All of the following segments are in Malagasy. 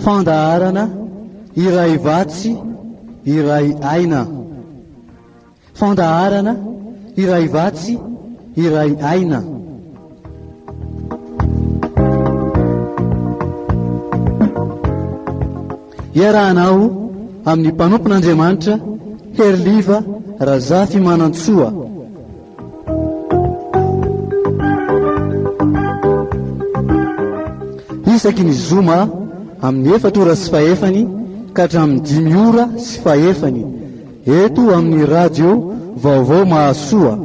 fandaharana iray vatsy iray aina. Fandaharana iray vatsy iray aina. Iarahanao amin'ny mpanompon'Andriamanitra Herliva Razafy Manantsoa. Isaky ny zoma amin'ny 4 ora sy fahefany ka hatramin'ny 5 ora sy fahefany eto amin'ny radio Vaovao Mahasoa.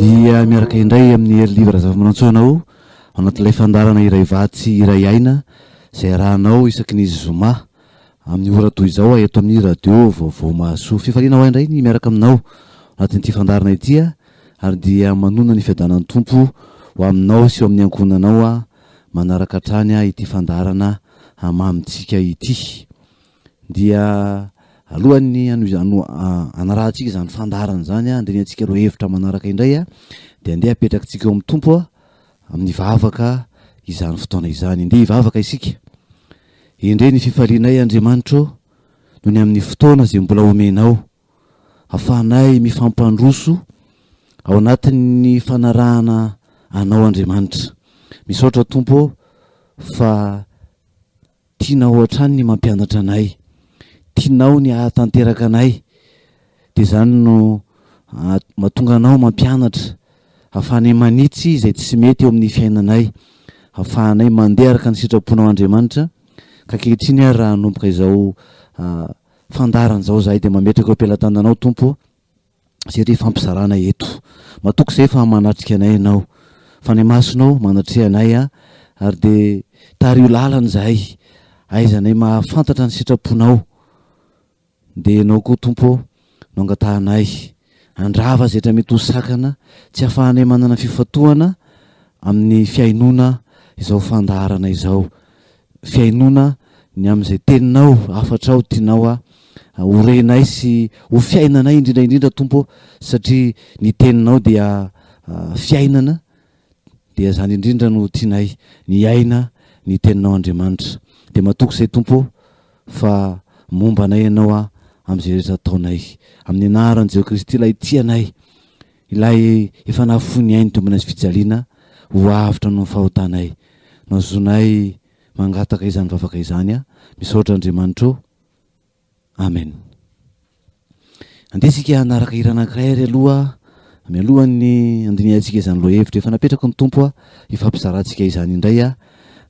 Dia miaraka indray amin'ny Herliva Razafy Manantsoa anao anatin'ilay fandarana iray vatsy iray aina izay rahanao isaky ny zoma amin'ny ora toy izao eto amin'ny radio Vaovao Mahasoa. Fifaliana ho indray ny miaraka aminao anatin'ity fandarana ity ary dia manona ny fiadanan'ny tompo ho aminao sy ho amin'ny ankonanao manaraka hatrany ity fandarana mamitsika ity. Dia alohan'ny anarahantsika izany fandarana zany andiniantsika ro hevitra manaraka indray dia andeha apetrakantsika eo amin'ny tompo amin'ny vavaka izany fotoana izany. Andeha hivavaka isika. Indray ny fifalianay Andriamanitra noho ny amin'ny fotoana izay mbola omenao ahafahanay mifampandroso ao anatin'ny fanarahana anao Andriamanitra. Misaotra tompo fa tianao hatrany ny mampianatra anay, tianao ny ahatanteraka anay, dia izany no mahatonga anao mampianatra ahafahanay manitsy izay tsy mety eo amin'ny fiainanay, ahafahanay mandeha araka ny sitraponao Andriamanitra. Ka ankehitriny ary raha hanomboka izao fandarana izao zahay dia mametraka eo am-pelantananao tompo satria fampizarana eto. Matoky izay fa manatrika anay ianao, fa ny masonao manatrea anay ary dia tario lalana zahay aizanay mahafantatra ny sitraponao. Dia ianao koa tompo no angatahanay andrava zay rehetra mety ho sakana, tsy ahafahanay manana fifatohana amin'ny fiainona izao fandaharana izao, fiainona ny amin'izay teninao afatra ao tianao horenay sy ho fiainanay indrindra indrindra tompo, satria ny teninao dia fiainana, dia zany indrindra no tianay ny aina ny teninao Andriamanitra. Dia matoky izay tompo fa momba anay ianao amin'izay rehetra ataonay amin'ny anaran'i Jehovah Kristy ilay tianay, ilay efa nahafony ainy tombona azy fijaliana ho avitra no fahotanay. Nazonay mangataka izany vavaka izany misaotra Andriamanitra. Amen. Andesika hanaraka hira anankiray ary aloha mialohan'ny andiniantsika izany lohevitra efa napetraka ny tompo ifampizarantsika izany indray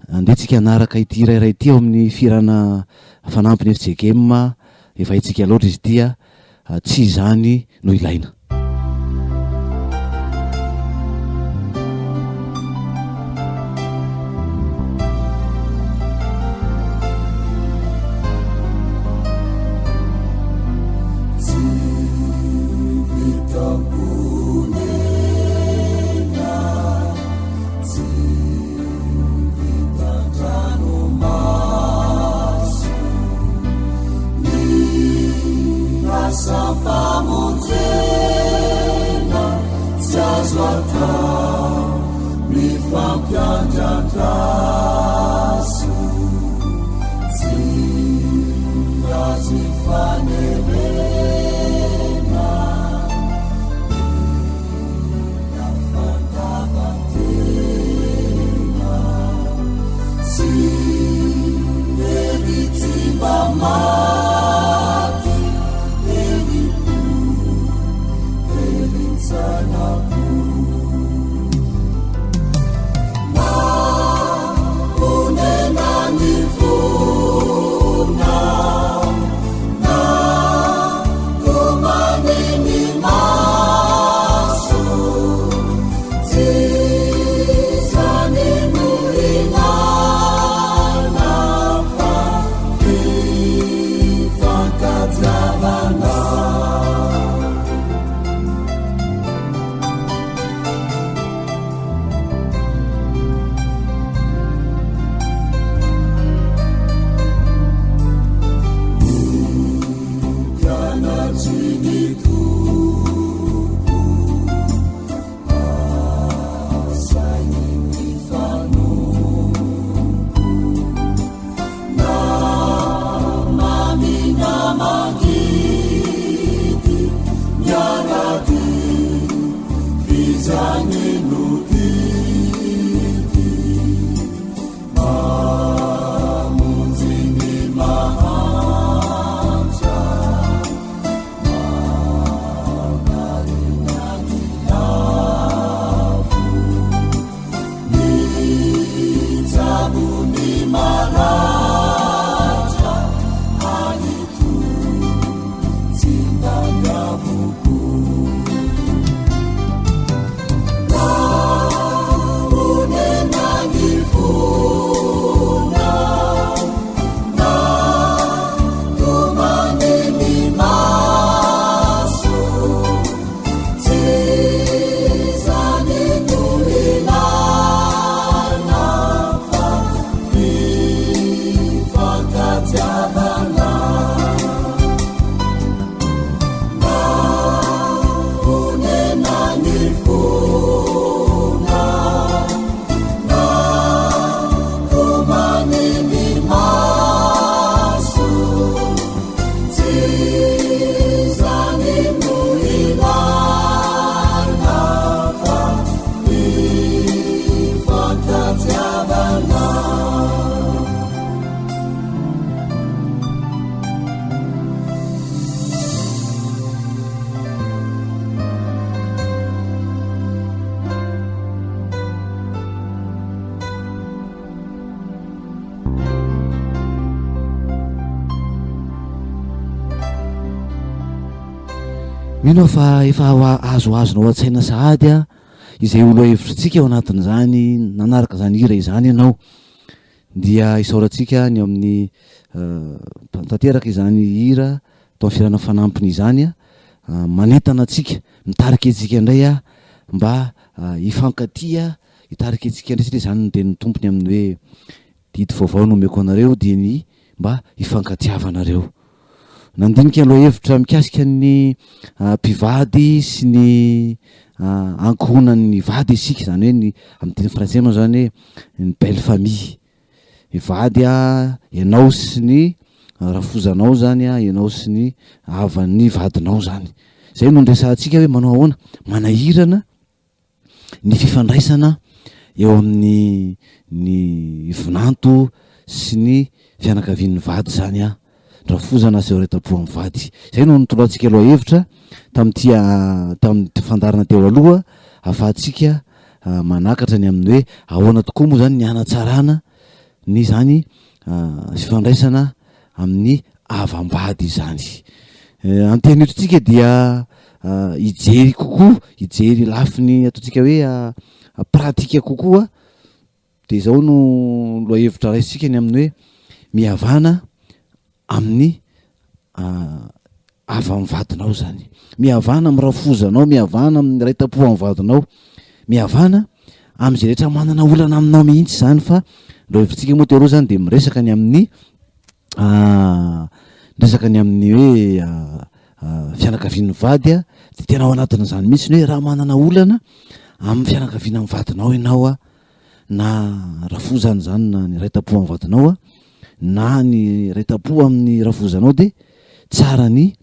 andetsika hanaraka ity irairay ity ao amin'ny firana fanampiny FJKM efa itsika loatra izy ity tsy izany no ilaina. mino fa efa azoazonao an-tsaina sahady a izay olo hevitrintsika eo anatin'izany nanaraka zany hira izany ianao dia isaorantsika ny amin'ny tanteraka izany hira atao firana fanampiny izany a manentana atsika mitarika antsika indray a mba hifankatia hitarika antsika indray satria zany de ny tompony amin'ny hoe didy vaovao no omeko anareo dia ny mba hifankatiavanareo. Nandinika aloha hevitra mikasika ny mpivady sy ny ankohonan'ny vady isika zany hoe ny amin'ny teny frantsay moa zany hoe ny belle famille. Ny vady a ianao sy ny rafozanao zany a ianao sy ny havan'ny vadinao zany. Zay no ndresantsika hoe manao ahoana manahirana ny fifandraisana eo amin'ny ny vinanto sy ny fianakavian'ny vady zany a rafozana sy retam-po amin'ny vady. Zay no nitoloantsika aloha hevitra tamin'ny fandarana teo aloha ahafahantsika manakatra ny amin'ny hoe ahoana tokoa moa zany ny hanatsarana ny zany fifandraisana amin'ny avam-bady zany. Anteny etontsika dia hijery kokoa hijery lafiny ataontsika hoe pratika kokoa de zao no loha hevitra raisitsika ny amin'ny hoe mihavana amin'ny avy amin'ny vadinao zany, mihavana amin'ny rafozanao, mihavana amin'ny raita-po amin'ny vadinao, mihavana amin'izay rehetra manana olana aminao mihitsy zany. Fa loha hevitrsika moa teo aloha zany de miresaka ny amin'ny hoe fianakavian'ny vady a de tena ao anatin'izany mihitsy ny hoe raha manana olana amin'ny fianakaviana amin'ny vadinao ianao a na rafozany zany na ny raita-po amin'ny vadinao a na ny raita-po amin'ny rafozanao de tsara ny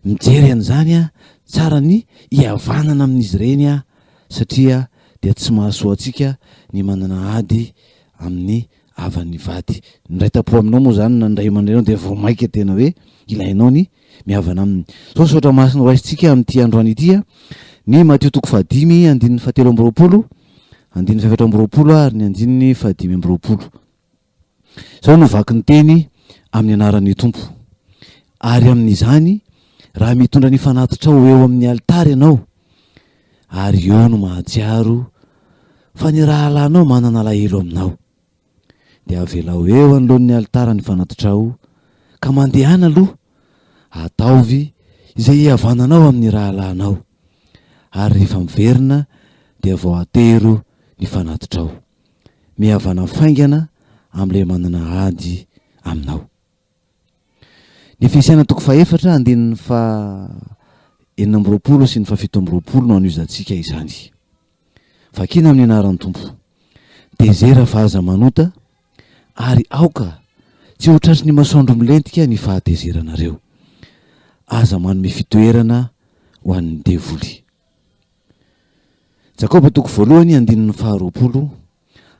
mijery an'izany a, tsara ny hihavanana amin'izy ireny a satria dia tsy mahasoa antsika ny manana ady amin'ny havan'ny vady. Ny raita-po aminao moa zany na ndray aman-drenao de vao maika tena hoe ilainao ny mihavana aminy. Sao saotra masina hoaisitsika amin'ity androany ity a ny Matteo 5:17 andininy faefatra amby roapolo ary ny andininy 5:20. Zao no vaky ny teny amin'ny anaran'ny Tompo. Ary amin'izany raha mitondra ny fanatitra ao eo amin'ny alitara ianao ary eo no mahatsiaro fa ny rahalanao manana alahelo aminao de avelao eo anoloan'ny alitara ny fanatitra ao ka mandehana aloha ataovy izay hihavananao amin'ny rahalanao ary rehefa miverina dia vao atero ny fanatitra ao mihavana faingana amin'ilay manana ady aminao. Ny Efesiana 4 andininy 4:20 sy ny 7:20 no an'izantsika izany. Vakina amin'ny anaran'ny Tompo. Tezera fa aza manota ary aoka tsy ho tratry ny masoandro milentika ny fahatezeranareo. Aza manome fitoerana ho an'ny devoly. Jakoba 2 andininy 20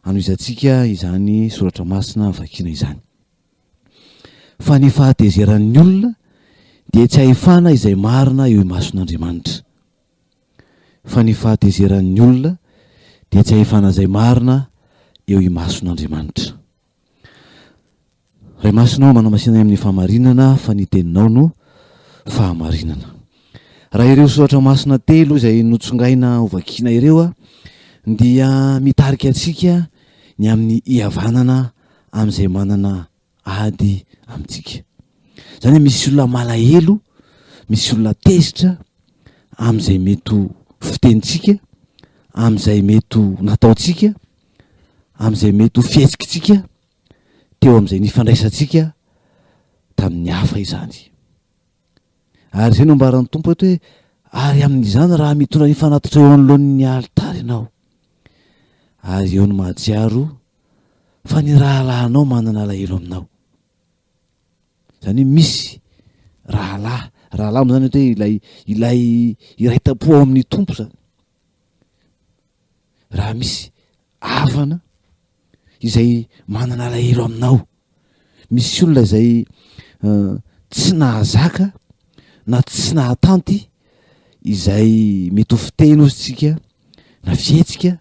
an'izantsika izany soratra masina vakina izany. Fa ny fahatezeran'ny olona dia tsy ahefana izay marina eo imason'Andriamanitra. Fa ny fahatezeran'ny olona dia tsy ahefana izay marina eo imason'Andriamanitra. Ray masonao manamasina amin'ny fahamarinana fa ny teninao no fahamarinana. Raha ireo soratra masina telo izay notsongaina ho vakina ireo a dia mitarika atsika ny amin'ny hihavanana amin'izay manana ady amintsika. Zany misy olona malahelo, misy olona tezitra amin'izay mety fitenitsika, amin'izay mety nataotsika, amin'izay mety fihetsitsika teo amin'izay nifandraisantsika tamin'ny hafa izany. Ary zay no ambaran'ny Tompo eto hoe ary amin'izany raha mitondra ny fanatitra eo anoloan'ny alitara ianao ary eo no mahatsiaro fa ny rahalahinao manana alahelo aminao. Zany misy rahalahy moa zany hoe ilay iraita-po ao amin'ny Tompo zany. Raha misy havana izay manana alahelo aminao, misy olona izay tsy nahazaka na tsy nahatanty izay mety ho fiteny ozytsika na fihetsika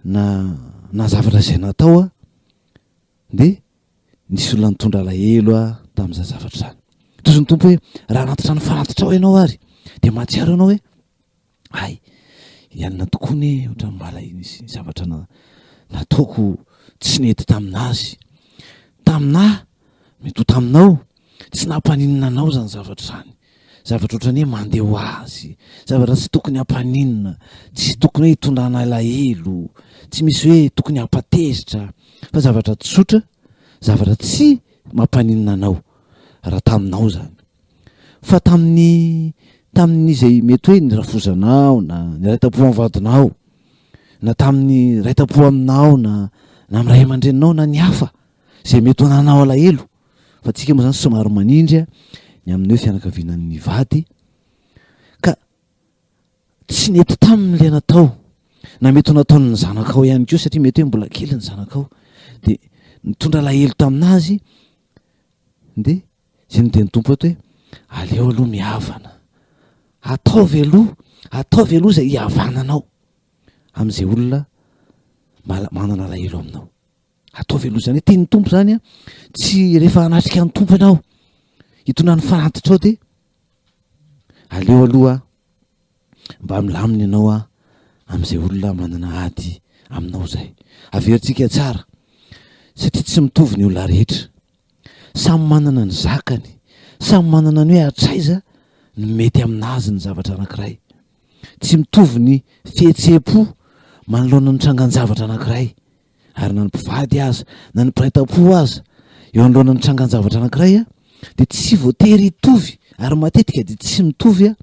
na zavatra izay natao a de nisy olona nitondra alahelo a tamin'izany zavatra zany. Toy ny Tompo hoe raha natitra ny fanatitra ao ianao ary de mahatsiaro anao hoe ay ianina tokoa ny ohatra mbala izy zavatra nataoko tsy nety taminazy taminah mety ho taminao tsy nampaninina anao zany zavatra zany zavatra ohatrany hoe mandeha ho azy zavatra tsy tokony hampaninina tsy tokony hoe hitondrana alahelo tsy misy hoe tokony hampatezitra fa zavatra tsotra zavatra tsy mampaninina anao raha taminao zany fa tamin'izay mety hoe nirafozanao na niraita-po amin'ny vadinao na tamin'ny raita-po aminao na am'ray aman-dreninao na ny hafa zay mety ho ananao alahelo fa tsika moa zany somary manindry a ny amin'ny hoe fianakavianan'ny vady ka tsy nety tamin'le natao na mety ho nataon'ny zanakao ihany koa satria mety hoe mbola kely ny zanakao de nitondra alahelo taminazy de zay noteny tompo eto hoe aleo aloha mihavana ataovy aloha zay hihavananao am'izay olona manana alahelo aminao ataovy aloha zany hoe tian'ny tompo zany a tsy rehefa anatrika ny tompo ianao hitondra ny fanatitra ao de aleo aloha mba milamina ianao a am'izay olona manana ady aminao zay averintsika tsara satria tsy mitovy ny olona rehetra samy manana ny zakany samy manana ny hoe atraiza ny mety aminazy ny zavatra anankiray tsy mitovy ny fihetseham-po manoloana ny trangan-javatra anankiray ary na ny mpivady aza na ny mpiraita-po aza eo anoloana ny trangan-javatra anankiray a de tsy voatery hitovy ary matetika de tsy mitovy a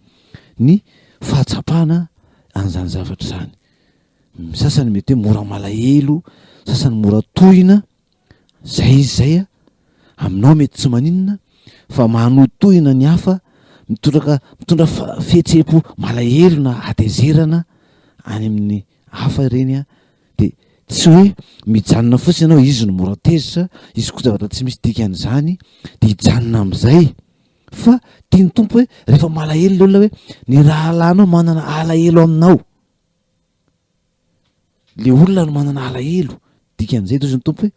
ny fahatsapana an'izany zavatra zany sasany mety hoe mora malahelo sasany mora tohina zay izy zay a aminao mety tsy maninona fa manotohina ny hafa mitondra fihetseham-po malahelo na hatezerana any amin'ny hafa ireny a de tsy hoe mijanona fotsiny ianao izy no mora tezitra izy koa zavatra tsy misy dikan'izany de hijanona am'izay fa tiany tompo hoe rehefa malahelo le olona hoe ny raha alanao manana alahelo aminao le olona no manana alahelo dikan'izay tozy ny tompo hoe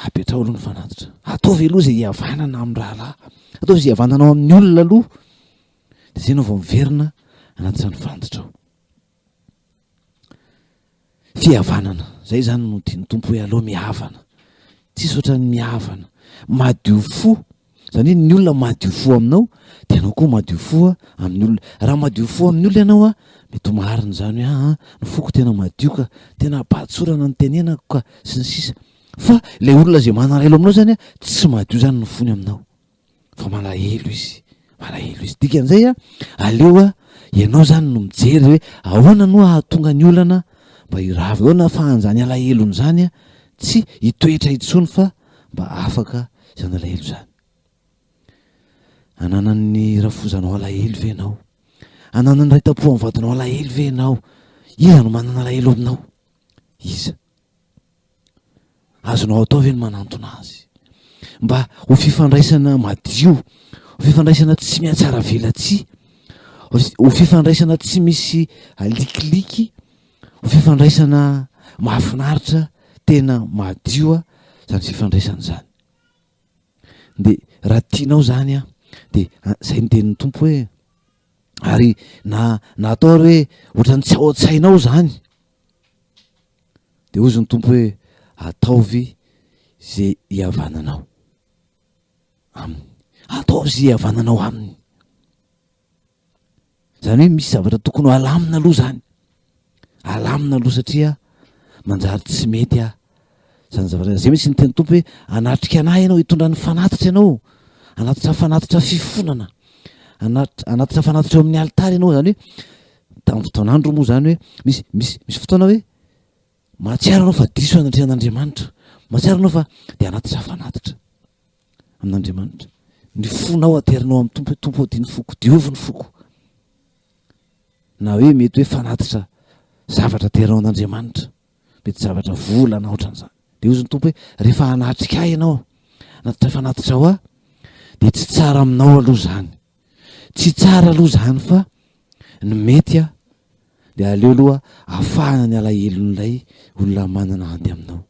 apetrao aloha ny fanatitra ataovy aloha zay hihavanana amin'ny rahalahy ataovy zay hihavananao amin'ny olona aloha de zay nao vao miverina anatin'izany fanatitra ao fihavanana zay zany no tiany tompo hoe aloha mihavana tsisy ohatran'ny mihavana madio fo zany hoe ny olona madio fo aminao de ianao koa madio fo a amin'ny olona raha madio fo amin'ny olona ianao a mety ho marina zany hoe ny foko tena madio ka tena ampatsorana ny tenenako ka sy ny sisa fa le olona zay manalahelo aminao zany a tsy madio zany ny fony aminao fa malahelo izy dikan'izay a aleo a ianao zany no mijery hoe ahoana no ahatonga ny olana mba hiravy ahoana fahanjany alahelony zany a tsy hitoetra intsony fa mba afaka zany alahelo zany ananan'ny rafozanao alahelo ve ianao ananan'ny raita-po amin'ny vadinao alahelo ve ianao iza no manana alahelo aminao iza azonao atao ve ny manantona azy mba ho fifandraisana madio ho fifandraisana tsy mihatsara velatsy ho fifandraisana tsy misy alikiliky ho fifandraisana mahafinaritra tena madio a zany fifandraisana zany de raha tianao zany a de zay ny tenin'ny tompo hoe ary na atao hoe ohatrany tsy ao an-tsainao zany de ozy ny tompo hoe ataovy zay hihavananao aminy ataovy zay hihavananao aminy zany hoe misy zavatra tokony ho alamina aloha zany alamina aloha satria manjary tsy mety a zany zavatra zay misy ny teny tompo hoe anatrika anahy ianao hitondra ny fanatitra ianao anatitra fanatitra fifonana anatitra fanatitra eo amin'ny alitara ianao zany hoe tamin'ny fotoan'andro moa zany hoe misy fotoana hoe mahatsiaro anao fa diso anatrehan'Andriamanitra mahatsiaro anao fa de anatitra fanatitra amin'Andriamanitra ny fonao aterinao amin'ny tompo hoe tompo ody ny foko diovy ny foko na hoe mety hoe fanatitra zavatra aterinao an'Andriamanitra mety zavatra volana ohatran'izany de ozy ny tompo hoe rehefa anatrika ahy ianao anatitra fanatitra ao a de tsy tsara aminao aloha zany tsy tsara aloha zany fa ny mety a de aleo aloha afahana ny alahelon'ilay olona manana andy aminao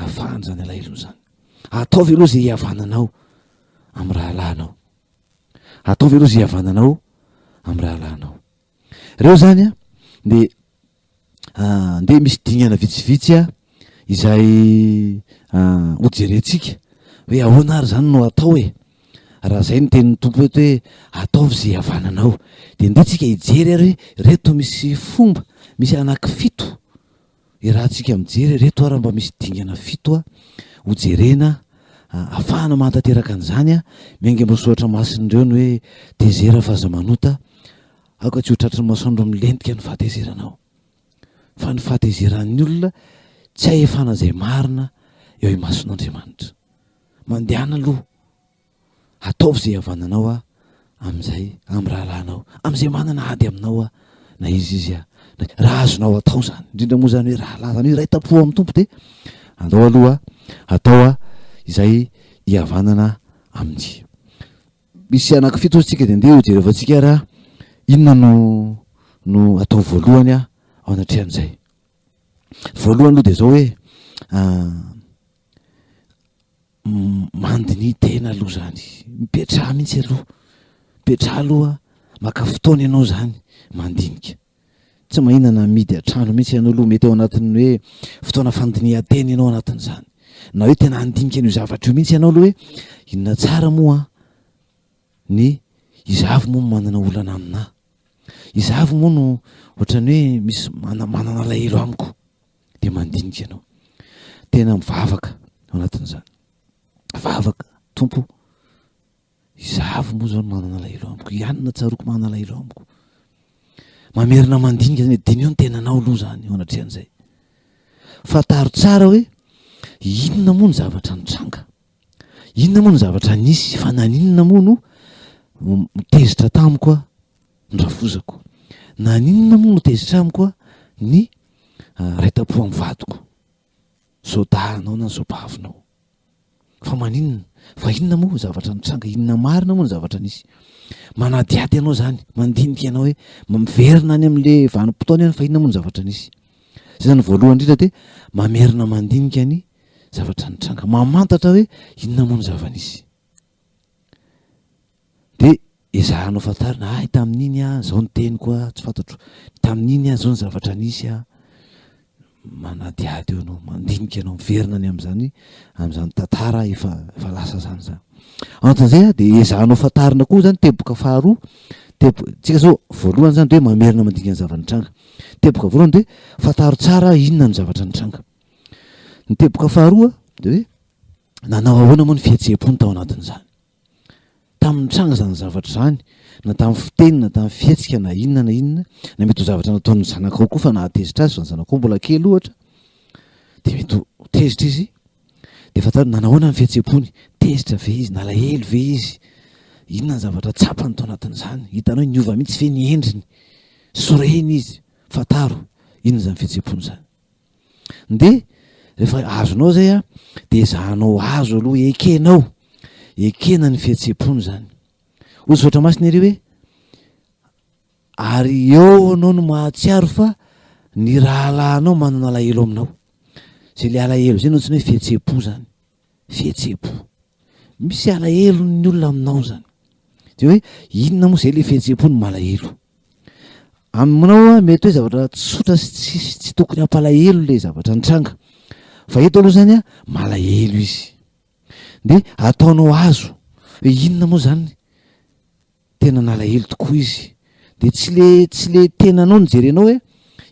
afahana zany alahelony zany ataovy aloha zay hihavananao amin'ny rahalahinao ataovy aloha zay hihavananao amin'ny rahalanao. Reo zany a nde misy dingana vitsivitsy a izay hojerentsika hoe ahoana ary zany no atao e, raha zay no tenin'ny tompo eto hoe ataovy zay havananao, de nde tsika hijery ary reto misy fomba misy anaky fito irahantsika mijery reto ary mba misy dingana fito a hojerena ahafahana mantanteraka an'izany a miainga misoatra masin'ireo ny hoe tezera faza manota aoka tsy ho tratry ny masoandro milentika ny fahatezeranao fa ny fahatezeran'ny olona tsy ahefana zay marina eo imason'Andriamanitra. Mandehana aloha ataovy zay havananao a am'izay amin'ny rahalanao am'izay manana ady aminao a na izy a raha azonao atao zany indrindra moa zany hoe rahalahy zany hoe raha-tapo amin'ny tompo de andao aloha atao a izay hihavanana amin'ny misy anaky fito tsika de ndeha hojery avantsika raha inona no atao voalohany a ao anatrehan'izay. Voalohany aloha de zao hoe mandiny tena aloha zany, mipetraha mihitsy aloha, mipetraha aloha maka fotoana ianao zany mandinika, tsy mahinana midy atrano mihitsy ianao aloha, mety ao anatin'ny hoe fotoana fandinihan-tena ianao anatin'izany, na hoe tena handinika an'io zavatra io mihitsy ianao aloha hoe inona tsara moa ny izavy moa manana olana aminahy, izavy moa no ohatrany hoe misy manana lahelo amiko, de mandinika ianao tena mivavaka ao anatin'izany, vavaka tompo izavy moa zao no manana lahelo amiko, ianona tsaroko manana lahelo amiko, mamerina mandinika zany de io ny tenanao aloha zany ao anatrehan'izay. Fataro tsara hoe inona moa ny zavatra nitranga, inona moa ny zavatra nisy fa naninona moa no mitezitra tamiko a ny rafozako, naninona moa no tezitra amiko a ny raitapo amin'ny vadiko, zao dahanao na zao pahavinao, fa maninona, fa inona moa zavatra nitranga, inona marina moa ny zavatra nisy, manadiady ianao zany, mandinika ianao hoe miverina any am'le vanim-potoana ihany fa inona moa ny zavatra nisy. Zay zany voalohany indrindra de mamerina mandinika ny zavatra nitranga, mamantatra hoe inona moa ny zava-nisy, de ezahanao fantarina tamin'iny a zao ny teniko a tsy fantatro, tamin'iny a zao ny zavatra nisy a, manadiady eo anao, mandinika ianao, miverina any am'zany tantara efa lasa zany zany. Anatin'izay a de ezahanao fantarina koa zany teboka faharoa, tsika zao voalohany zany de hoe mamerina mandinika ny zava-nitranga, teboka voalohany de fantaro tsara inona ny zavatra nitranga, ny teboka faharoa de hoe nanao ahoana moa ny fihetseham-pony tao anatin'izany, tamin'ny tranga zany zavatra zany, na tamin'ny fiteny na tamin'ny fihetsika na inona na mety ho zavatra nataon'ny zanakao koa fa nahatezitra azy fa ny zanakao mbola kely ohatra de mety ho tezitra izy de fantaro nanahoana ny fihetseham-pony, tezitra ve izy, nalahelo ve izy, inona ny zavatra tsapany tao anatin'izany, hitanao niova mihitsy ve ny endriny, soreny izy, fantaro inona zany fihetseham-pony zany. De rehefa azonao zay a de ezahanao azo aloha ekena ny fihetseham-pony zany, ozy ohatra masina ery hoe ary eo anao no mahatsiaro fa ny rahalahinao manana lahelo aminao, zay le alahelo zay no tsy hoe fihetseham-po zany, fihetseham-po misy alahelo ny olona aminao zany, de hoe inona moa zay le fihetseham-po no malahelo aminao a, mety hoe zavatra tsotra sy tsy tokony hampalahelo le zavatra nitranga, fa eto aloha zany a malahelo izy, de ataonao azo hoe inona moa zany tena nalahelo tokoa izy, de tsy le tenanao nijerenao hoe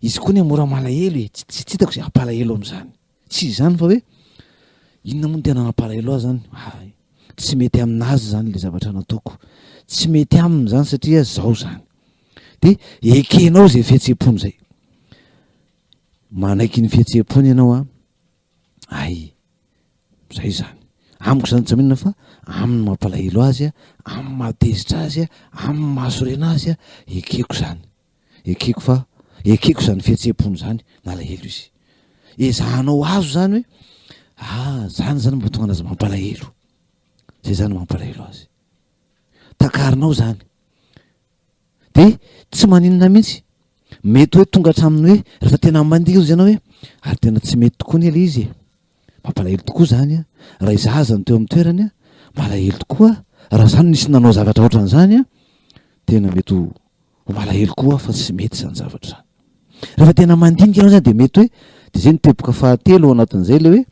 izy koa ny mora malahelo e, tsy hitako zay hampalahelo am'zany, tsy zany fa hoe inona moa ny tena nampalahelo azy zany, tsy mety aminazy zany le zavatra nataoko, tsy mety aminy zany satria zao zany, de ekenao zay fihetseham-pony zay, manaiky ny fihetseham-pony ianao a, zay zany amiko zany tsy minona fa aminy mampalahelo azy a, aminy mahatezitra azy a, aminy mahasorena azy a, ekeko zany fihetseham-pony zany nalahelo izy, ezahanao azo zany hoe zany mba tonga anazy mampalahelo, zay zany mampalahelo azy, takarinao zany de tsy maninona mihitsy, mety hoe tonga hatraminy hoe rehefa tena mandihy izy ianao hoe ary tena tsy mety tokoa ny ela izy e, mampalahelo tokoa zany a, raha izahazany teo amin'ny toerany a malahelo tokoa, raha zany nisy nanao zavatra ohatran'izany a tena mety ho malahelo koa fa tsy mety zany zavatra zany. Rehefa tena mandinika ianao zany de mety hoe de zay niteboka fahatelo ao anatin'izay le hoe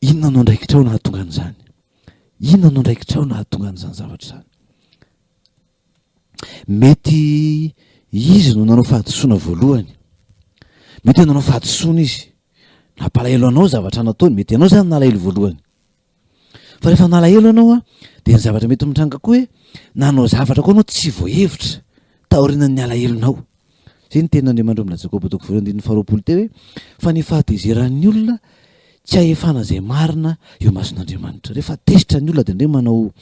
inona no ndraikitrao nahatonga an'izany, inona no ndraikitrao nahatonga an'izany zavatra zany. Mety izy no nanao fahadisoana voalohany, mety hoe nanao fahadisoana izy, nampalahelo anao zavatra nataony, mety ianao zany nalahelo voalohany. Fa rehefa nalahelo anao a de ny zavatra mety mitranga koa hoe nanao zavatra koa anao tsy voahevitra taorian'ny alahelonao. Zay ny tenin'Andriamanitra amina Jakoba toko voalohany andininy faharoapolo teo hoe fa ny fahatezeran'ny olona tsy ahefana zay marina eo mason'Andriamanitra. Rehefa tezitra ny olona de ndray manao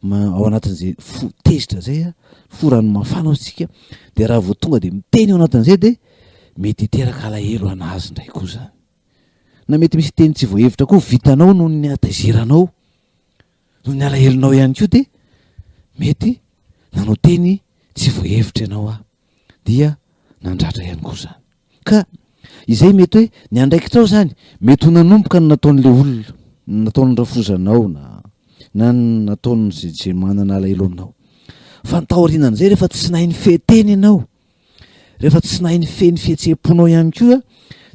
ao anatin'izay tezitra zay a, forano mafana aotsika, de raha vao tonga de miteny ao anatin'izay de mety hiteraka alahelo anazy ndray koa zany. Na mety misy teny tsy voahevitra koa vitanao noho ny atezeranao, noho ny alahelonao ihany koa de mety nanao teny tsy voahevitra ianao dia nandratra ihany koa zany. Ka izay mety hoe ny andraikitrao zany mety ho nanomboka ny nataon'le olona, nataon'ny rafozanao na nataon'ny zay manana alahelo aminao. Fa ny taorianan'izay rehefa tsy nahay ny fehteny ianao, rehefa tsy nahay ny feny fihetseham-ponao ihany koa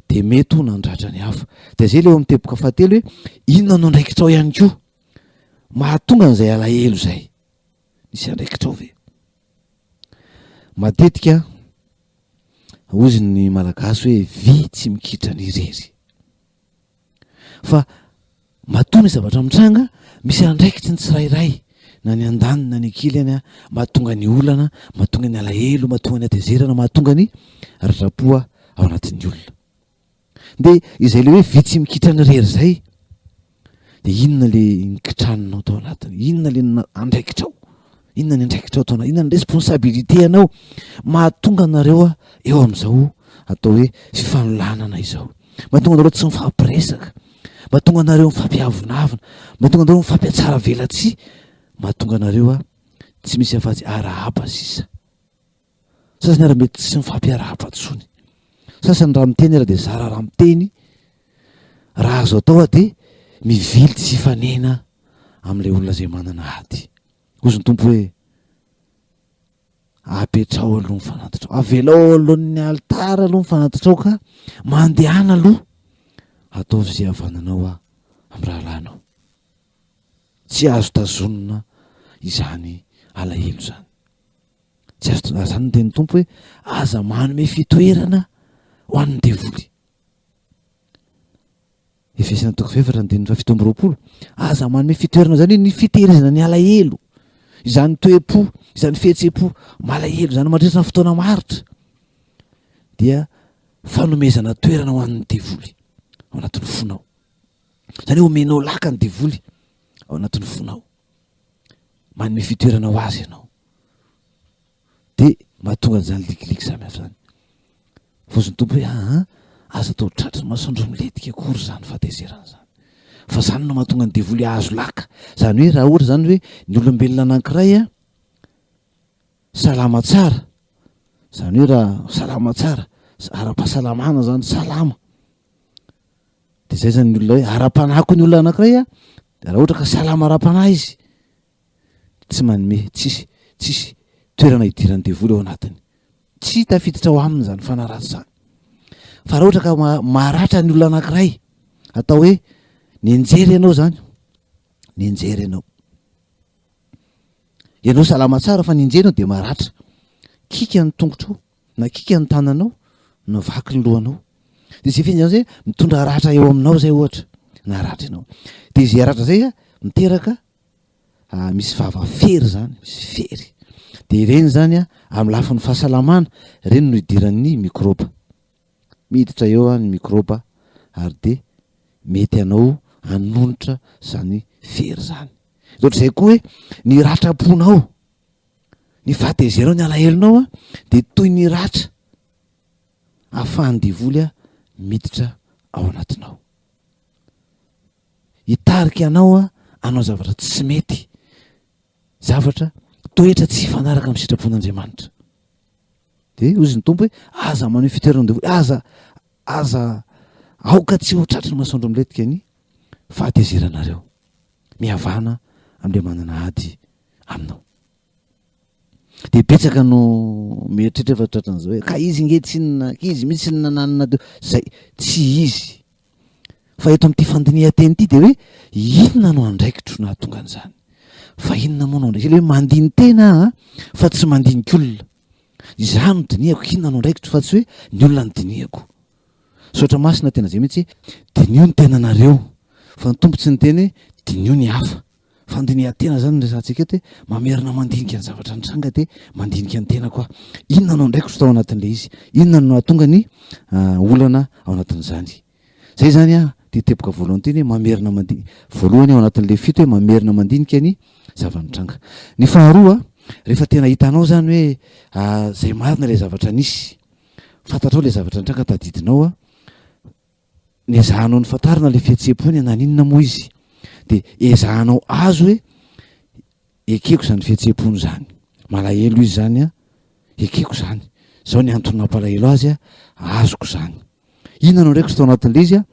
de mety ho nandratra ny hafa. De zay le eo miteboka fahatelo hoe inona no andraikitrao ihany koa mahatonga an'izay alahelo zay, nisy andraikitrao ve? Matetika ozy ny malagasy hoe vy tsy mikitra ny irery, fa matoa ny zavatra mitranga misy andraikitry ny tsirairay, na ny an-dany na ny ankilany a, mahatonga ny olana, mahatonga ny alahelo, mahatonga ny atezerana, mahatonga ny rarapoa ao anatin'ny olona. De izay le hoe vy tsy mikitra ny irery zay de inona le nikitranonao tao anatiny, inona le andraikitrao, inona ny andraikitrao tao inona ny responsabilité anao mahatonga anareo eo am'izao atao hoe fifaноlanana izao, mahatonga anareo tsy mifampiresaka, mahatonga anareo mifampiavonavina, mahatonga anareo mifampiatsara velatsy, mahatonga anareo tsy misy afa-tsy arahaba sisa. Sasany ara mety tsy mifampiarahaba tsony, sasany raha miteny ara de zara raha miteny, raha azo atao de mivily tsy fanena am'le olona zay manana ady. Ozy ny tompo hoe apetrao aloha ny fanatitrao, avelao alohan'ny altara aloha ny fanatitrao ka mandehana aloha ataovy zay havananao amin'ny rahalanao. Tsy azo tazonina izany alahelo zany, tsy azo zany ny teny tompo hoe aza manome fitoerana ho an'ny devoly. Efesina toko faefatra andininy fahafito amby roapolo, aza manome fitoerana zany ny fitehirizana ny alahelo, izany toe-po, izany fihetseham-po malahelo zany mandritra ny fotoana maritra dia fanomezana toerana ho an'ny devoly ao anatin'ny fonao. Zany hoe omenao laka ny devoly ao anatin'ny fonao, manome fitoerana ho azy ianao, de mahatonga an'izany likiliky samy hafa zany. Foziny tompo hoe aza atao tratry ny masoandro miletika akory zany fahatezerana zany, fa zany no mahatonga ny devoly azo laka. Zany hoe raha ohatra zany hoe ny olombelona anankiray salama tsara, zany hoe raha salama tsara, ara-pahasalamana zany salama, de zay zany ny olona hoe ara-panahy ny olona anankiray raha ohatra ka salama ara-panahy izy, tsy manome tsisy toerana hidiran'ny devoly ao anatiny, tsy tafiditra ao aminy zany fanaratsy zany. Fa raha ohatra ka maratra ny olona anankiray, atao hoe nienjery ianao zany, nienjery ianao salama tsara fa nienjery ianao de maratra, kika ny tongotrao na kika ny tananao na vaky ny lohanao, de zay finy zany mitondra ratra eo aminao zay ohatra na ratra ianao, de zay ratra zay miteraka misy vava fery zany, misy fery, de ireny zany amin'ny lafin'ny fahasalamana, ireny no idiran'ny mikroba, miditra eo ny mikroba ary de mety anao hanonitra zany fery zany. Ohatr'izay koa hoe ny ratra-ponao, ny fahatezerao, ny alahelonao de toy ny ratra ahafahan'ny devoly miditra ao anatinao, hitarika anao anao zavatra tsy mety, zavatra toetra tsy fanaraka amin'ny sitrapon'Andriamanitra. De ozy ny tompo hoe aza manome fitoerana devoly, aza aoka tsy ho tratry ny masoandro miletika ny fahatezeranareo, mihavana am'le manana ady aminao. de betsaka no mieritritra fa tratran'izao hoe ka izy nge tsinna izy mihitsy ny nananina teo zay tsy izy fa eto am'ty fandinihan-teny ity de hoe inona no andraikitro nahatonga an'izany fa inona moa no andraikitro le hoe mandiny tena fa tsy mandinika olona izany no diniako inona no andraikitro fa tsy hoe ny olona ny diniako sotra masina tena zay mihitsy dinio ny tenanareo fa ny tompo tsy ny teny hoe dinio ny hafa fandinihan-tena zany resantsika eto hoe mamerina mandinika ny zavatra nitranga de mandinika ny tena koa inona no andraikitro tao anatin'le izy inona no ahatonga ny olana ao anatin'izany zay zany a teteboka voalohany teny hoe mamerina voalohany ao anatin'le fito hoe mamerina mandinika ny zavanitranga ny faharoa rehefa tena hitanao zany hoe zay marina le zavatra nisy fantatrao le zavatra nitranga tadidinao a ny ezahanao ny fantarina le fihetsehampony naninona moa izy de ezahanao azo hoe ekeko zany fihetsehampony zany malahelo izy zany a ekeko zany zao ny antony nampalahelo azy a azoko zany inona no ndraikitro tao anatin'le izy a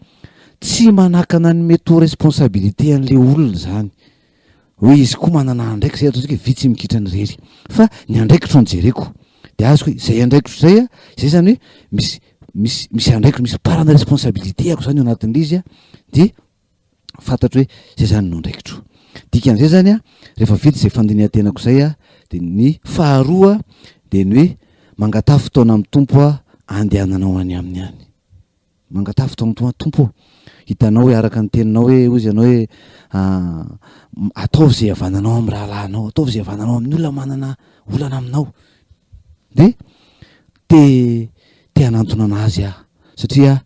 tsy manakana ny mety ho responsabilité an'le olona zany hoe izy koa manana andraiki zay ataontsika vitsy mikitra ny rery fa ny andraikitro ny jereko de azoko hoe zay andraikitro zay a zay zany hoe misy andraikitro misy parana responsabilité ako zany eo anatin'le izy a de fantatro hoe zay zany no andraikitro dikan'izay zany a rehefa vita zay fandinihan-tenako zay a de ny faharoa de ny hoe mangatafy fotoana amin'ny tompo a andehananao any aminy any mangatafy fotoana amin'ny tompo hitanao hoe araka ny teninao hoe ozy ianao hoe ataovy zay havananao amin'ny rahalahinao ataovy zay havananao amin'ny olona manana olana aminao de te hanantona anazy aho satria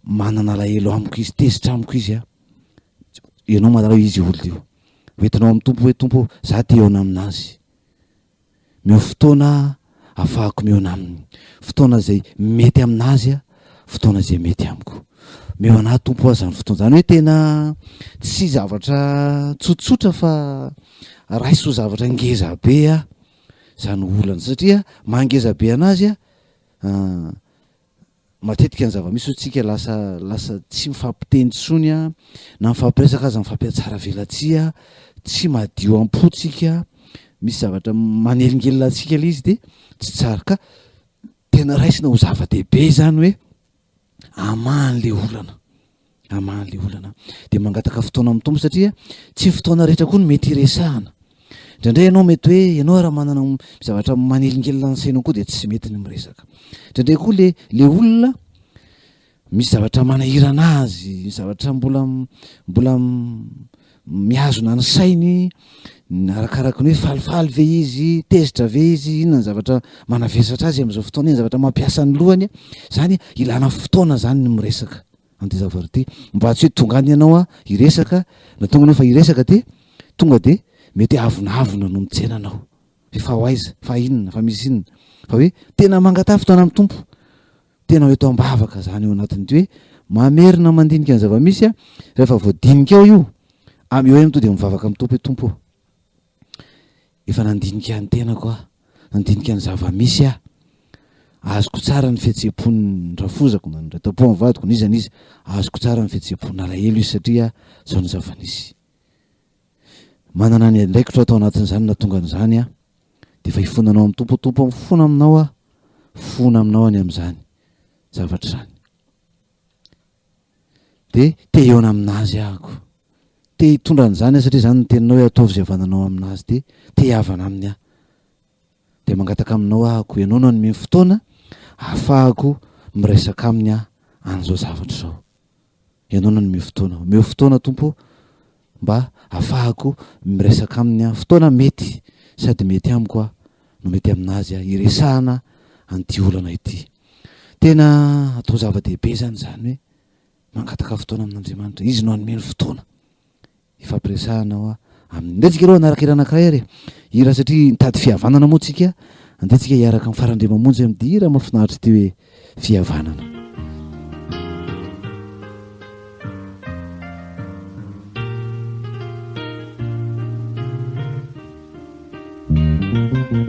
manana alahelo amiko izy tezitra amiko izy a ianao manarao izy olona io hoentinao amin'ny tompo hoe tompo za te eona aminazy meo fotoana ahafahako meona aminy fotoana zay mety aminazy a fotoana zay mety amiko meo anahy tompo azy zany fotoana zany hoe tena tsy zavatra tsotsotra fa raiso zavatra ngeza be a zany olana satria mangeza be anazy a matetika ny zava-misy otsika lasa tsy mifampiteny tsony a na mifampiresaka aza mifampiatsara velatsia tsy madio am-potsika misy zavatra manelingelina atsika le izy de tsy tsara ka tena raisina ho zava-dehibe zany hoe aman'le olana de mangataka fotoana amin'ny tompo satria tsy fotoana rehetra koa no mety iresahana indraindray ianao mety hoe ianao raha manana zavatra manelingelina ny sainao koa de tsy mety ny miresaka indraindray koa le olona misy zavatra manahirana azy zavatra mbola miazona ny sainy arakaraka ny hoe falifaly ve izy tezitra ve izy inona ny zavatra manavesatra azy am'izao fotoana iny zavatra mampiasa ny lohany zany ilana fotoana zany ny miresaka andezavarity mba tsy hoe tonga any ianao a iresaka na tonga anao fa iresaka de tonga de mety hoe avonavona no mitsenanao fa hoaiza fa inona fa misy inona fa hoe tena mangatafy fotoana amin'ny tompo tena hoeto ambavaka zany eo anatin'ity hoe mamerina mandinika ny zava-misy a rehefa voadinika ao io eo ihany to de mivavaka amin'ny tompo hoe tompo efa nandinika ny tenako a nandinika ny zava-misy a azoko tsara ny fihetsehampony rafozako na ndratapo amin'ny vadiko nizany izy azoko tsara ny fihetsehampony alahelo izy satria zao ny zava-nisy manana ny andraikitro atao anatin'izany na tonga n'izany a de efa hifonanao amin'ny tompotompo mifona aminao a fona aminao any am'izany zavatra zany de te eona aminazy ahako te hitondra n'izany a satria zany ny teninao hoe ataovy zay havananao aminazy de te havana aminy aho de mangataka aminao ahako ianao no anome fotoana ahafahako miresaka aminy a an'izao zavatra zao ianao no anome fotoana meo fotoana tompo mba ahafahako miresaka aminy a fotoana mety sady mety amiko a no mety aminazy a iresahana an'ity olana ity tena atao zava-dehibe zany zany hoe mangataka fotoana amin'Andriamanitra izy no anomeny fotoana ifampiresahanao a amin'ny ndratsika aloha anaraka hira anankiray ary hira satria nitady fihavanana moa tsika andeha tsika hiaraka amin'ny farandre mamonjy amin'ny hira mahafinaritra ty hoe fihavanana Move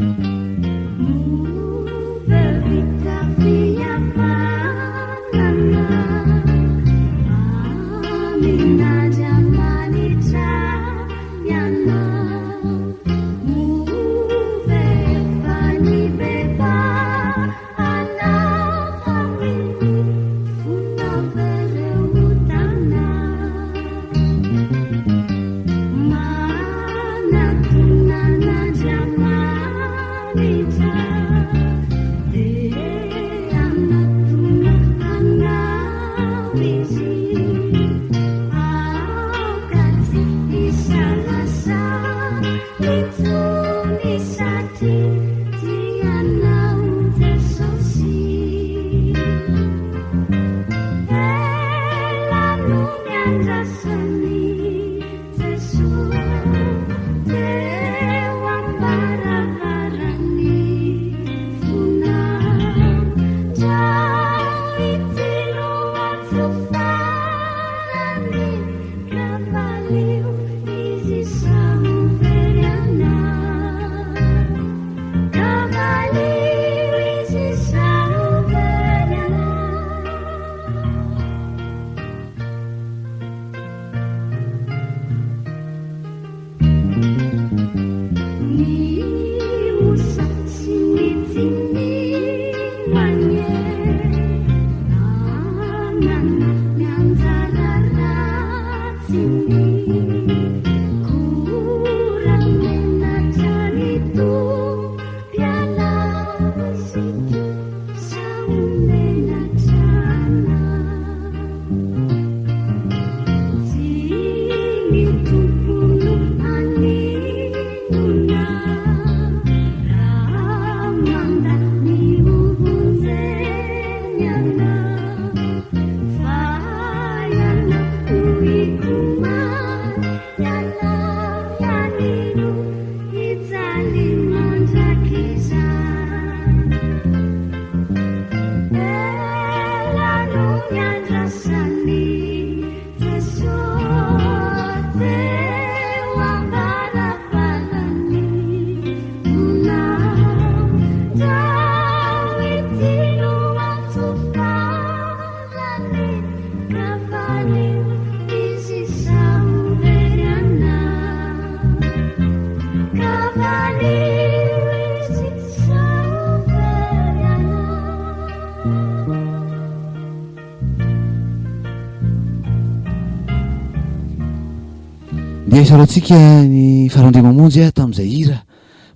miaisarantsika ny farandrimamonjy tamin'izay hira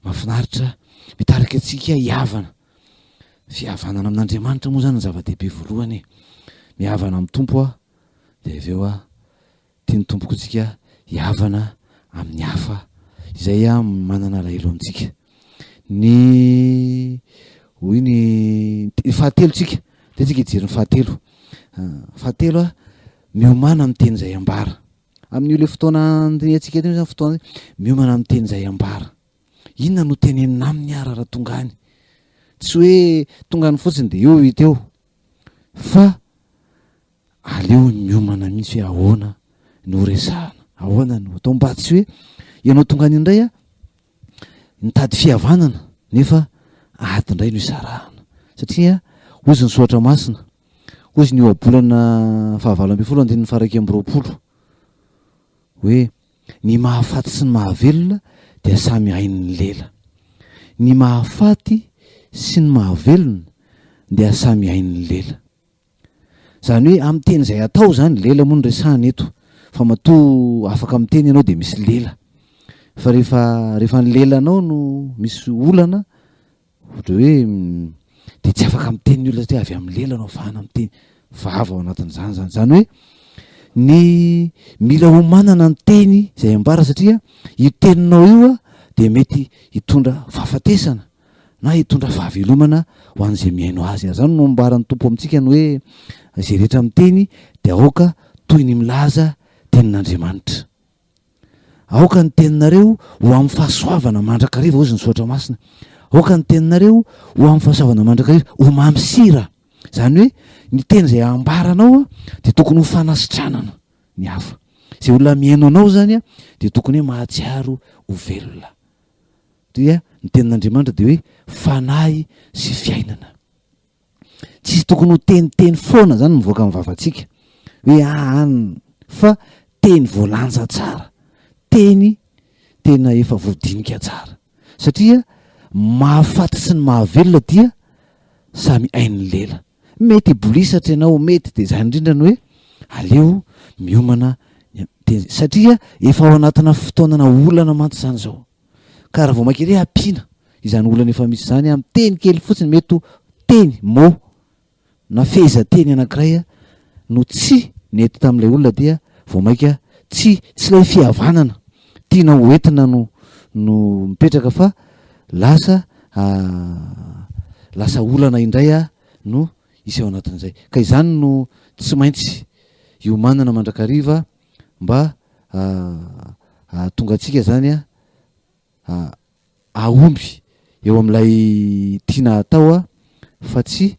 mahafinaritra mitarika atsika hiavana fihavanana amin'Andriamanitra moa zany ny zava-dehibe voalohany mihavana amin'ny tompo dia avy eo tiany tompoko tsika hiavana amin'ny hafa izay manana alahelo amintsika ny hoy ny fahatelotsika dia tsika hijery ny fahatelo miomana amin'ny teny izay ambara amin'io le fotoana andiniantsika teny zany fotoana miomana amin'ny teny izay ambara inona no tenenina amin'ny ara raha tonga any tsy hoe tonga any fotsiny dia eo iteo fa aleo miomana mihitsy hoe ahoana no resahana ahoana no atao mba tsy hoe ianao tonga any indray nitady fihavanana nefa ady indray no isarahana satria ozy ny soatra masina ozy ny eo abolana 7/20 hoe ny mahafaty sy ny mahavelona dia samy hain'ny lela ny mahafaty sy ny mahavelona dia samy hain'ny lela zany hoe amin'ny teny izay atao zany lela moa ny resahana eto fa matoa afaka amin'ny teny ianao dia misy lela fa rehefa ny lelanao no misy olana ohatra hoe dia tsy afaka amin'ny teny ny olona satria avy amin'ny lela no afahana amin'ny teny vava ao anatin'izany zany hoe ny mila ho manana ny teny izay ambara satria io teninao io dia mety hitondra fahafatesana na hitondra fahavelomana ho an'izay miaino azy zany no ambarany tompo amintsika ny hoe izay rehetra amin'ny teny dia aoka toy ny milaza tenin'Andriamanitra aoka ny teninareo ho amin'ny fahasoavana mandrakariva ozy ny soatra masina aoka ny teninareo ho amin'ny fahasoavana mandrakariva ho mamsira zany hoe ny teny izay ambaranao dia tokony ho fanasitranana ny hafa izay olona miaino anao zany dia tokony hoe mahatsiaro ho velona dia ny tenin'Andriamanitra dia hoe fanahy sy fiainana tsisy tokony ho teniteny foana zany mivoaka amin'ny vavantsika hoe any fa teny voalanja tsara teny tena efa voadinika tsara satria mahafaty sy ny mahavelona dia samy hain'ny lela mety bolisatra ianao mety dia zany indrindra ny hoe aleo miomana teny satria efa ao anatina fotoanana olana mantsy zany zao ka raha vao mankeny hoe ampiana izany olana efa misy zany amin'ny teny kely fotsiny mety teny mo na fehezanteny anankiray no tsy nety tamin'ilay olona dia vao maika tsy ilay fihavanana tiana hoentina no mipetraka fa lasa olana indray no isy ao anatin'izay ka izany no tsy maintsy iomanana mandrakariva mba tonga antsika zany aomby eo amin'ilay tiana atao fa tsy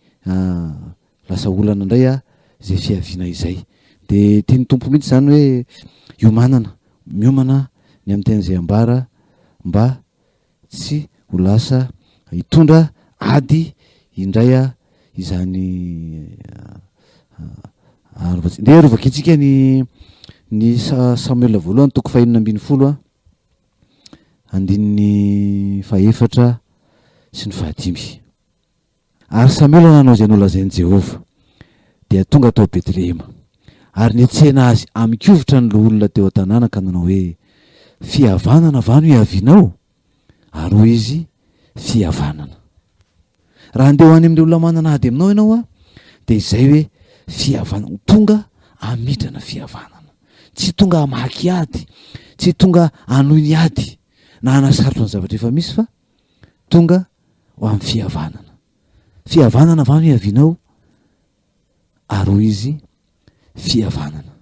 lasa olana indray zay fiaviana izay dia tiany tompo mihitsy zany hoe miomana ny amin'ny teny izay ambara mba tsy ho lasa hitondra ady indray izany ndeha arovaka itsika ny Samuel voalohany 5:20 andininy 4 sy ny 5 ary Samuel nanao izay nolazain'i Jehova dia tonga tao Betlehema ary niantsena azy amikovitra ny loholona teo an-tanàna ka nanao hoe fihavanana va no hiavianao ary hoy izy fihavanana raha andeha ho any amin'ilay olona manana ady aminao ianao dia izay hoe fihavanana tonga amitrana fihavanana tsy tonga hamaky ady tsy tonga hanohy ny ady na hanasarotra ny zavatra efa misy fa tonga ho amin'ny fihavanana va no hiavianao ary hoy izy fihavanana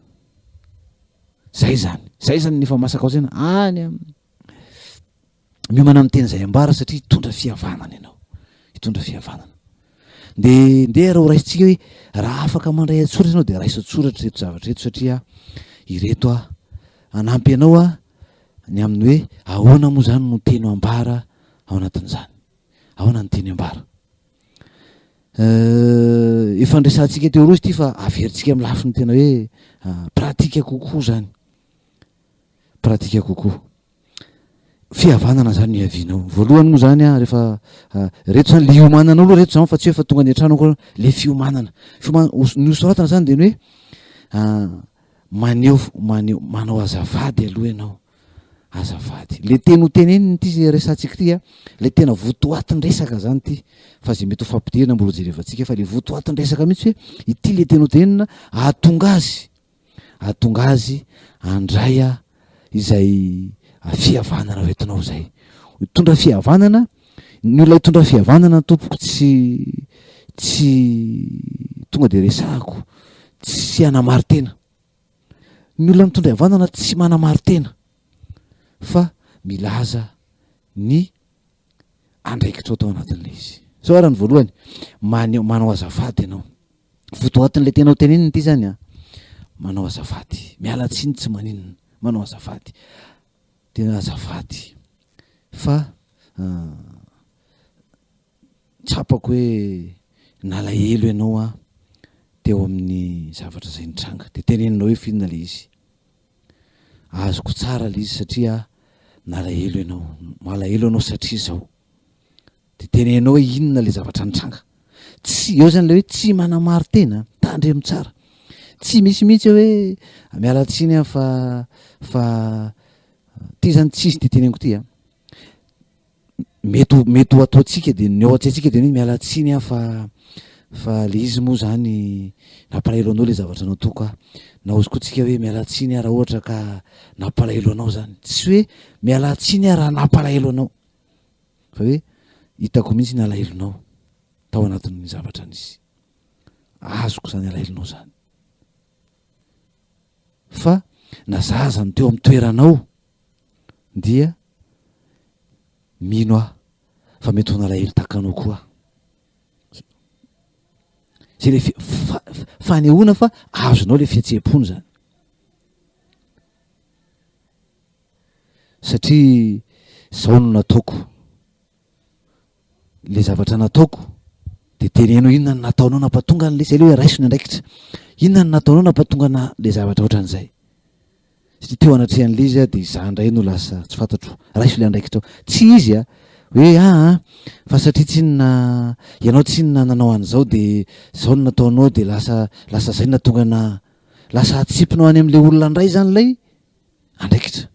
zay zany nefa masaka ao zany any miomana amin'ny teny izay ambara satria hitondra fihavanana ianao hitondra fihavanana dia ndeha raha ho raisitsika hoe raha afaka mandray atsoratra ianao dia raiso atsoratra reto zavatra reto satria ireto anampy ianao ny amin'ny hoe ahoana moa zany no teny ambara ao anatin'izany ahoana ny teny ambara efa nresantsika teo roa izy ty fa averintsika amin'ny lafiny tena hoe pratika kokoa zany pratika kokoa fihavanana zany ny avianao voalohany moa zany rehefa reto zany le iomanana aloha reto zany fa tsy hoe fa tonga ny an-trano ko le fiomanana ny soratana zany dia ny hoe manao azavady aloha ianao azafady le teny ho teneniny ty zay resantsika ty a le tena votoatiny resaka zany ty fa zay mety ho fampidirana mbola jerevantsika fa le votoatiny resaka mihitsy hoe ity le teny ho tenenina ahatonga azy andray a izay fihavanana retinao zay hitondra fihavanana ny olona hitondra fihavanana tompoko tsy tonga de resahako tsy anamary tena ny olona mitondra havanana tsy manamary tena fa milaza ny andraikitra atao anatin'le izy zao ara ny voalohany manao azafady ianao votoatin'le tena ho teneniny ty zany a manao azafady miala tsiny tsy maninona manao azafady tena azafady fa tsapako hoe nalahelo ianao a teo amin'ny zavatra zay nitranga de teneninao hoe finona le izy azoko tsara le izy satria nalahelo ianao malahelo ianao satria zao de tenenao hoe inona le zavatra nitranga tsy eo zany le hoe tsy manamary tena tandremo tsara tsy misy mihitsy hoe miala tsiny a fa ty zany tsisy ty teneniko ty a mety ho ataotsika de ny ao atsaitsika de ny miala tsiny a fa le izy moa zany nampalahelo anao le zavatra anao toka na ozy koa tsika hoe miala tsiny a raha ohatra ka nampalahelo anao zany tsy hoe miala tsiny a raha nampalahelo anao fa hoe hitako mihitsy ny alahelonao tao anatin'ny zavatra an'izy azoko zany alahelonao zany fa na zazany teo amin'ny toeranao dia mino a fa mety ho nalahelo takanao koa zay le fanehoana fa azonao le fihetsehampony zany satria zao no nataoko le zavatra nataoko de tenenao inona ny nataonao nampatonga an'le zay le hoe raiso ny andraikitra inona ny nataonao nampatonga na le zavatra ohatran'izay satria teo anatrehan'le izy a de za indray no lasa tsy fantatro raiso le andraikitra tsy izy a hoe fa satria tsinona ianao tsinona nanao an'izao de zao no nataonao de lasa zay natonga na lasa atsipinao any am'le olona ndray zany lay andraikitra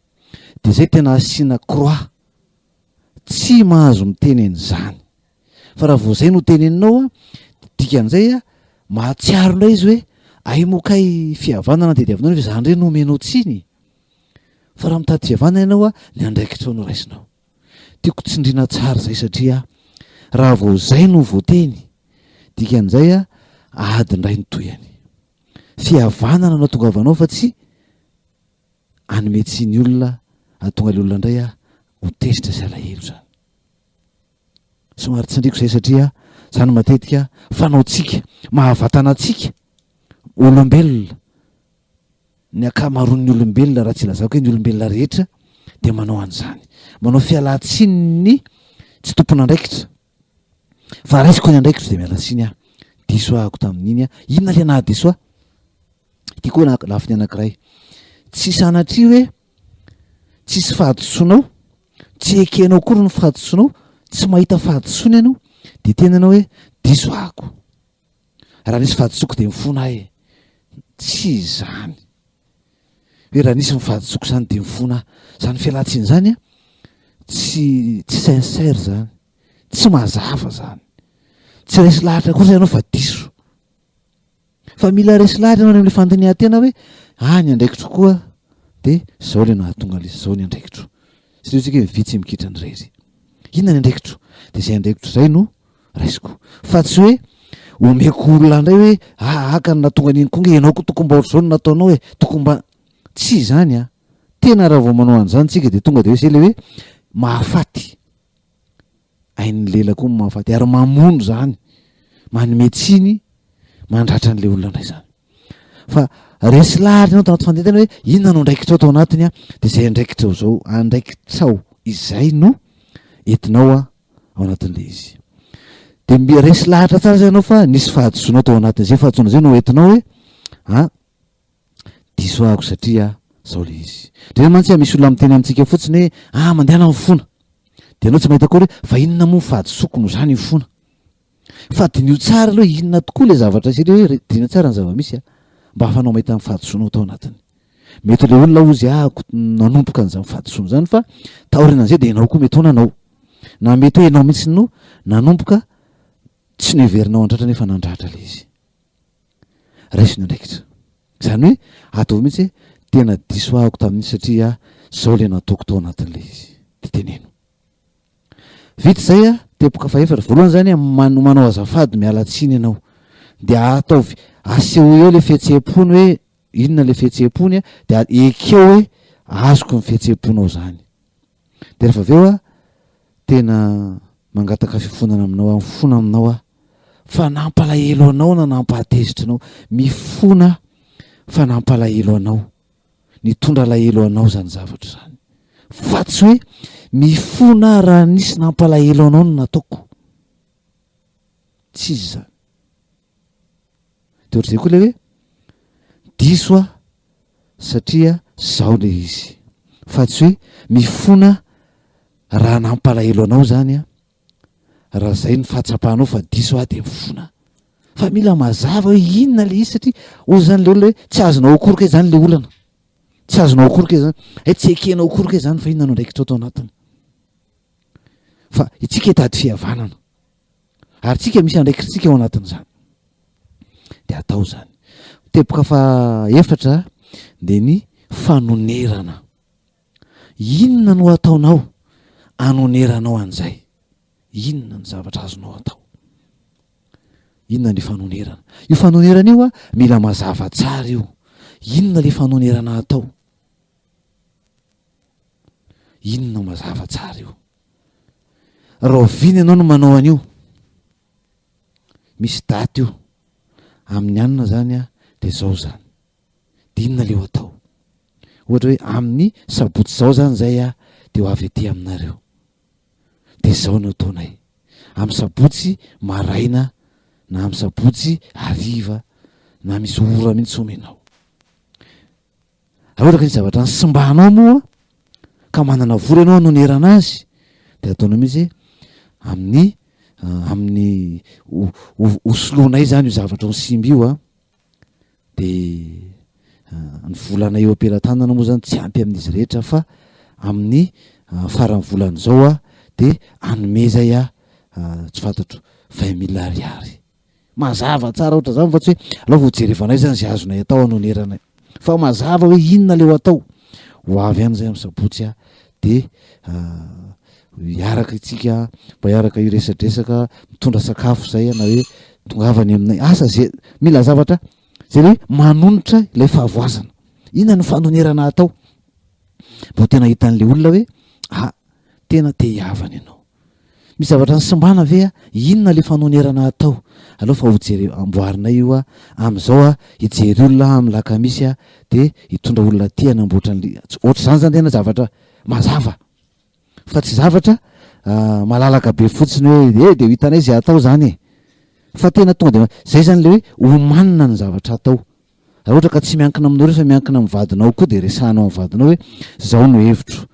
de zay tena asiana croix tsy mahazo miteneny zany fa raha vao zay no teneninao a dikan'izay a mahatsiaro indray izy hoe aimokay fihavanana de diavinao fa za ndray no omenao tsiny fa raha mitady fihavanana ianao a ny andraikitra no raisinao tiako tsindriana tsara zay satria raha vao zay no voateny dikan'izay a adindray ny toyany fihavanana no atonga avanao fa tsy anometsy ny olona atonga le olona indray a ho tezitra sy alahelo zany somary tsindriko zay satria zany matetika fanaotsika mahavatanatsika olombelona ny akamaroan'ny olombelona raha tsy lazako hoe ny olombelona rehetra de manao an'izany manao fialatsiny ny tsy tompon'andraikitra fa raisiko ny andraikitra de mialatsiny a diso ahako tamin'iny a inona le nahadiso a ty koa lafiny anankiray tsy sanatria hoe tsisy fahadisoanao tsy ekenao kory ny fahadisoanao tsy mahita fahadisoana ianao de tenanao hoe diso ahako raha nisy fahadisoako de mifona ahy tsy zany hoe raha nisy mifahadisoako zany de mifona zany fialatsiny zany a tsy sincère zany tsy mazava zany tsy resy lahatra kosa ianao fa diso fa mila resy lahatra ianao am'le fandinihan-tena hoe ny andraikitro koa de zao le nahatonga le zao ny andraikitro satria tsika hoe vitsy mikitra ny rery inona ny andraikitro de zay andraikitro zay no raisiko fa tsy hoe omeko olona indray hoe aka ny natonga an'iny konge ianao koa tokony mba ohatr'izao no nataonao hoe tokony mba tsy zany a tena raha vao manao an'izany tsika de tonga de hoe zay le hoe mahafaty ain'ny lela koa mahafaty ary mamono zany manometsiny mandratra an'le olona indray zany fa resy lahatra ianao tanaty fandentana hoe inona no andraikitra tao anatiny a de zay andraikitra zao andraikitrao izay no entinao a ao anatin'le izy de resy lahatra tsara zay ianao fa nisy fahadisoanao tao anatin' zay fahadisoana zay no entinao hoe diso ahako satria zao le izy de mantsy misy olona miteny amintsika fotsiny hoe mandehana mifona de anao tsy mahita kory hoe fa inona moa fahadisoako no zany mifona fa dinio tsara aloha inona tokoa le zavatra sile hoe dina tsara ny zava-misy a mba hafanao mahita ny fahadisoanao tao anatiny mety le olona ozy nanompoka an'izany fahadisoana zany fa taorinan'izay de ianao koa mety ho nanao na mety hoe ianao mihitsy no nanompoka tsy neverinao andratra nefa nandratra le izy raisiny andraikitra zany hoe atao mihitsy hoe tena diso ahako tamin'iny satria zao le nataoko tao anatin'le izy de teneno vita zay tepoka faefatra voalohany zany manao azafady miala tsiny ianao de ataovy aseho eo le fihetseham-pony hoe inona le fihetseham-pony de ekeo hoe azoko ny fihetseham-ponao zany de rehefa aveo tena mangataka fifonana aminao mifona aminao fa nampalahelo anao na nampahatezitra anao mifona fa nampalahelo anao nitondra lahelo anao zany zavatra zany fa tsy hoe mifona raha nisy nampalahelo anao no nataoko tsisy zany de ohatr'izay koa le hoe diso satria zao le izy fa tsy hoe mifona raha nampalahelo anao zany raha zay ny fahatsapahanao fa diso de mifona fa mila mazava hoe inona le izy satria ozy zany le olona hoe tsy azonao akoroka zany le olana tsy azonao akoroka zany tsy ekenao akoroka zany fa inona no ndraikitra atao anatiny fa itsika hitady fihavanana ary tsika misy andraikitsika ao anatin'izany de atao zany tepoka fa efatra de ny fanonerana inona no ataonao anoneranao an'izay inona ny zavatra azonao atao inona ny fanonerana io fanonerana io mila mazava tsara io inona le fanonerana atao inona mazava tsara io raha viny ianao no manao an'io misy daty io amin'ny anina zany de zao zany de inona le ho atao ohatra hoe amin'ny sabotsy zao zany zay de ho avy ety aminareo de zao no ataonay amin'ny sabotsy maraina na amin'ny sabotsy hariva na misy ora mihitsy omenao raha ohatra ka ny zavatra ny simbahanao moa ka manana vola ianao anonerana azy de ataonao mihitsy amin'ny osoloanay zany io zavatra ny simba io de ny volana eo am-pelantanana moa zany tsy ampy amin'izy rehetra fa amin'ny farany volana zao de anomezay tsy fantatro 20 000 ariary mazava tsara ohatra zany fa tsy hoe aloha vo jerevanay zany zay azonay atao anoneranay fa mazava hoe inona le ho atao ho avy any zay amin'ny sabotsy de iaraka itsika mba iaraka iresadresaka mitondra sakafo zay na hoe tongavany aminay asa zay mila zavatra zay le hoe manonitra ilay fahavoazana inona ny fanonerana atao mbo tena hitan'le olona hoe tena te hiavana ianao misy zavatra ny simbana ve inona le fanonerana atao aloha fa hojery amboarinay io am'izao hijery olona amin'ny lakamisy de hitondra olona ty anamboatra ohatra zany zany tena zavatra mazava fa tsy zavatra malalaka be fotsiny hoe de hitanay zay atao zany fa tena tonga de zay zany le hoe omanina ny zavatra atao raha ohatra ka tsy miankina aminao rehefa miankina amin'ny vadinao koa de resahanao amin'ny vadinao hoe zao no hevitro